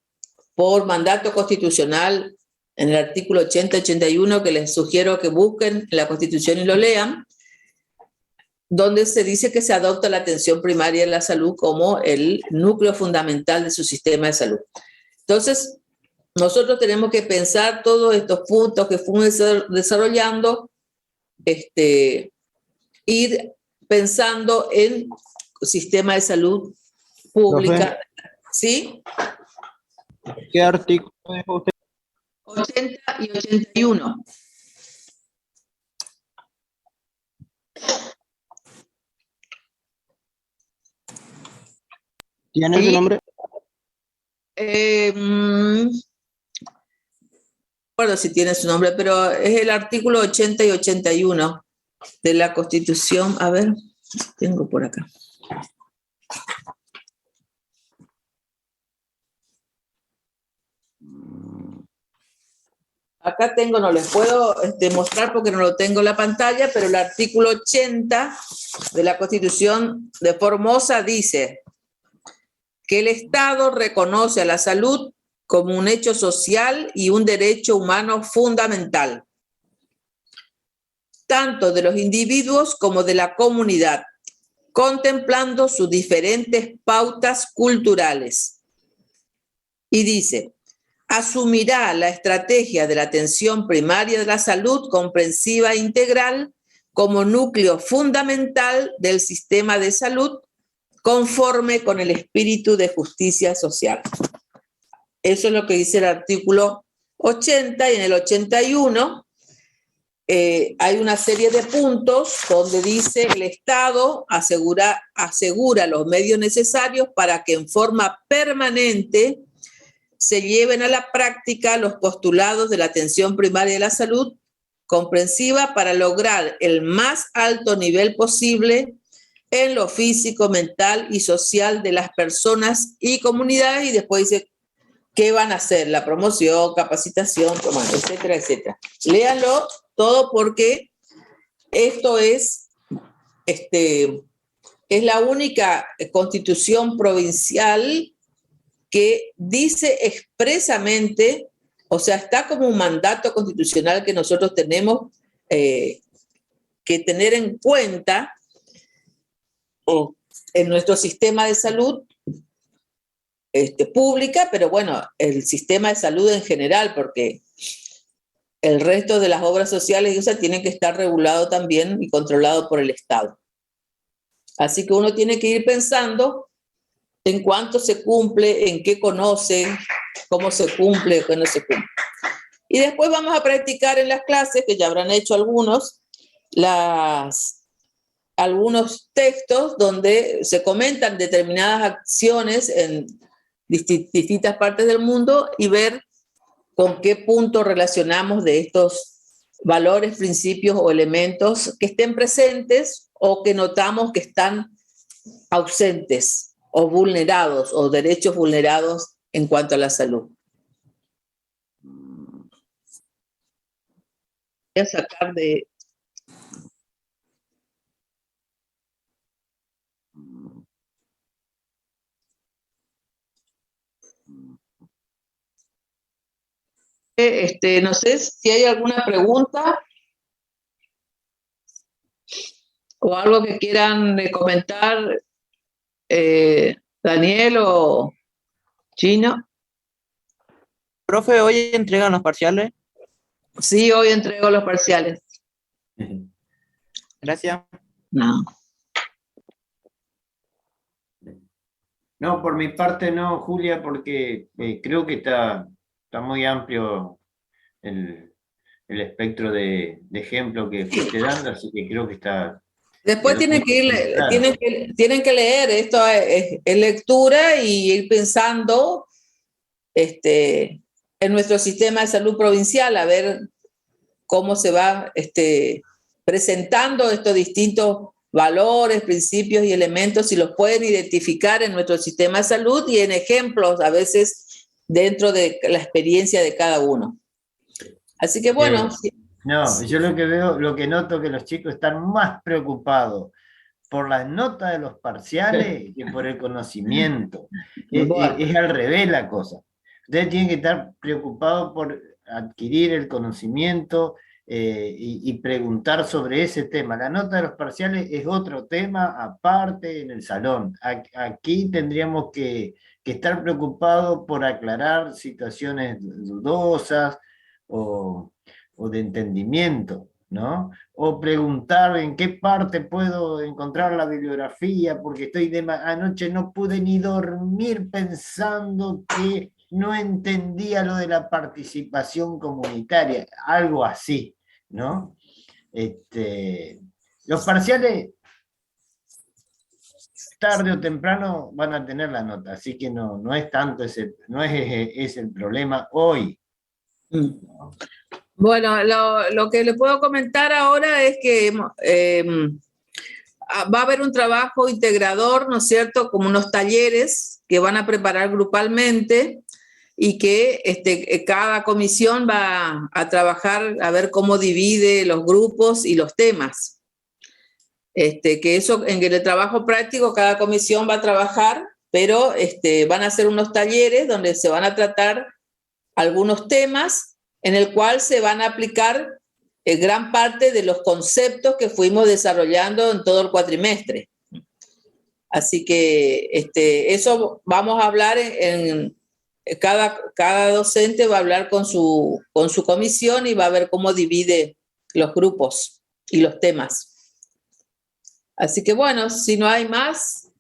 por mandato constitucional, en el artículo 80-81, que les sugiero que busquen en la Constitución y lo lean, donde se dice que se adopta la atención primaria de la salud como el núcleo fundamental de su sistema de salud. Entonces, nosotros tenemos que pensar todos estos puntos que fuimos desarrollando, ir pensando en sistema de salud pública. ¿Sí?
¿Qué artículo dijo usted?
80 y 81.
¿Tiene su nombre?
Bueno, si tiene su nombre, pero es el artículo 80 y 81 de la Constitución. A ver, tengo por acá. Acá tengo, no les puedo mostrar porque no lo tengo en la pantalla, pero el artículo 80 de la Constitución de Formosa dice que el Estado reconoce a la salud como un hecho social y un derecho humano fundamental, tanto de los individuos como de la comunidad, contemplando sus diferentes pautas culturales. Y dice, asumirá la estrategia de la atención primaria de la salud comprensiva e integral como núcleo fundamental del sistema de salud conforme con el espíritu de justicia social. Eso es lo que dice el artículo 80 y en el 81 hay una serie de puntos donde dice el Estado asegura los medios necesarios para que en forma permanente se lleven a la práctica los postulados de la atención primaria de la salud comprensiva para lograr el más alto nivel posible en lo físico, mental y social de las personas y comunidades, y después dice qué van a hacer, la promoción, capacitación, etcétera, etcétera. Léanlo todo porque esto es la única constitución provincial que dice expresamente, o sea, está como un mandato constitucional que nosotros tenemos que tener en cuenta en nuestro sistema de salud pública, pero bueno, el sistema de salud en general, porque el resto de las obras sociales y esas tienen que estar regulado también y controlado por el Estado. Así que uno tiene que ir pensando en cuánto se cumple, en qué conoce, cómo se cumple, qué no se cumple. Y después vamos a practicar en las clases, que ya habrán hecho algunos, algunos textos donde se comentan determinadas acciones en distintas partes del mundo y ver con qué punto relacionamos de estos valores, principios o elementos que estén presentes o que notamos que están ausentes o vulnerados o derechos vulnerados en cuanto a la salud. Voy a sacar de... no sé si hay alguna pregunta o algo que quieran comentar, Daniel o Chino.
Profe, ¿hoy entregan los parciales?
Sí, hoy entrego los parciales.
Gracias.
No.
No, por mi parte no, Julia, porque creo que está muy amplio el espectro de ejemplo que fuiste dando, así que creo que está...
Después tienen que leer, esto es lectura y ir pensando en nuestro sistema de salud provincial, a ver cómo se va presentando estos distintos valores, principios y elementos, si los pueden identificar en nuestro sistema de salud y en ejemplos, a veces dentro de la experiencia de cada uno. Así que bueno.
No, yo lo que veo, lo que noto que los chicos están más preocupados por las notas de los parciales que por el conocimiento. Bueno. Es al revés la cosa. Ustedes tienen que estar preocupados por adquirir el conocimiento y preguntar sobre ese tema. La nota de los parciales es otro tema aparte en el salón. Aquí tendríamos que estar preocupados por aclarar situaciones dudosas o de entendimiento, ¿no? O preguntar en qué parte puedo encontrar la bibliografía, porque anoche no pude ni dormir pensando que no entendía lo de la participación comunitaria, algo así, ¿no? Los parciales, tarde o temprano van a tener la nota, así que no es tanto ese el problema hoy.
Bueno, lo que le puedo comentar ahora es que va a haber un trabajo integrador, ¿no es cierto?, como unos talleres que van a preparar grupalmente y que cada comisión va a trabajar a ver cómo divide los grupos y los temas. Que eso, en el trabajo práctico, cada comisión va a trabajar, pero van a hacer unos talleres donde se van a tratar algunos temas en el cual se van a aplicar gran parte de los conceptos que fuimos desarrollando en todo el cuatrimestre. Así que eso vamos a hablar cada docente va a hablar con su comisión y va a ver cómo divide los grupos y los temas. Así que bueno, si no hay más,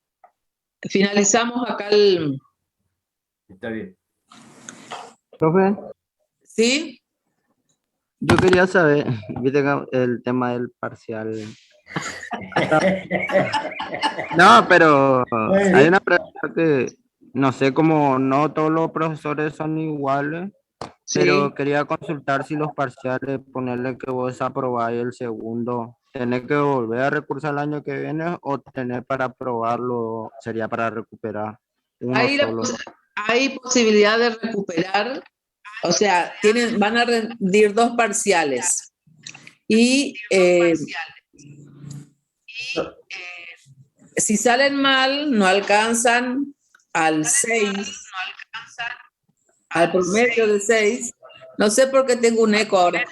finalizamos acá el...
Está bien.
Profe.
¿Sí?
Yo quería saber, viste el tema del parcial. No, pero hay una pregunta que no sé, como no todos los profesores son iguales, sí. Pero quería consultar si los parciales, ponerle que vos aprobáis el segundo, ¿tenés que volver a recursar el año que viene o tener para aprobarlo, sería para recuperar uno solo?
Hay posibilidad de recuperar. O sea, van a rendir 2 parciales. Y si salen mal, no alcanzan al 6, al promedio de 6. No sé por qué tengo un eco ahora.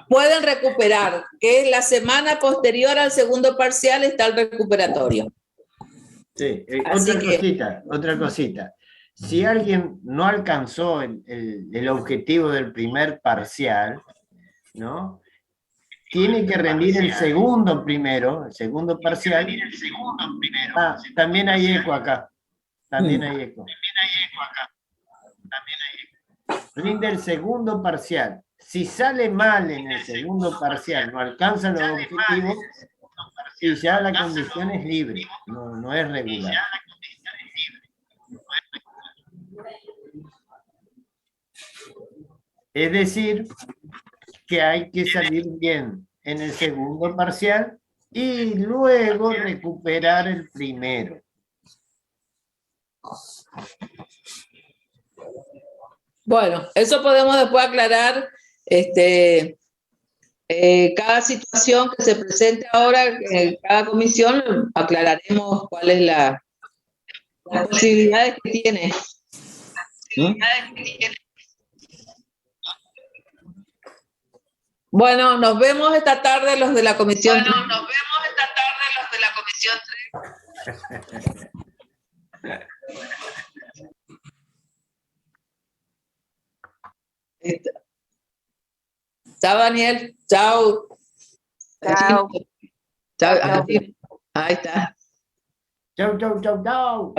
Pueden recuperar, que la semana posterior al segundo parcial está el recuperatorio.
Sí, otra cosita. Si alguien no alcanzó el objetivo del primer parcial, ¿no? Tiene que rendir el segundo primero, el segundo parcial. Ah, también hay eco acá. También hay eco. Rinde el segundo parcial. Si sale mal en el segundo parcial, no alcanza los objetivos, y ya la condición es libre, no es regular. Es decir, que hay que salir bien en el segundo parcial y luego recuperar el primero.
Bueno, eso podemos después aclarar cada situación que se presente ahora, en cada comisión, aclararemos cuál es las posibilidades que tiene. Bueno, nos vemos esta tarde los de la comisión. Chao, Daniel. Chao.
Chao.
Chao. Ahí está.
Chau, chau, chau, chau.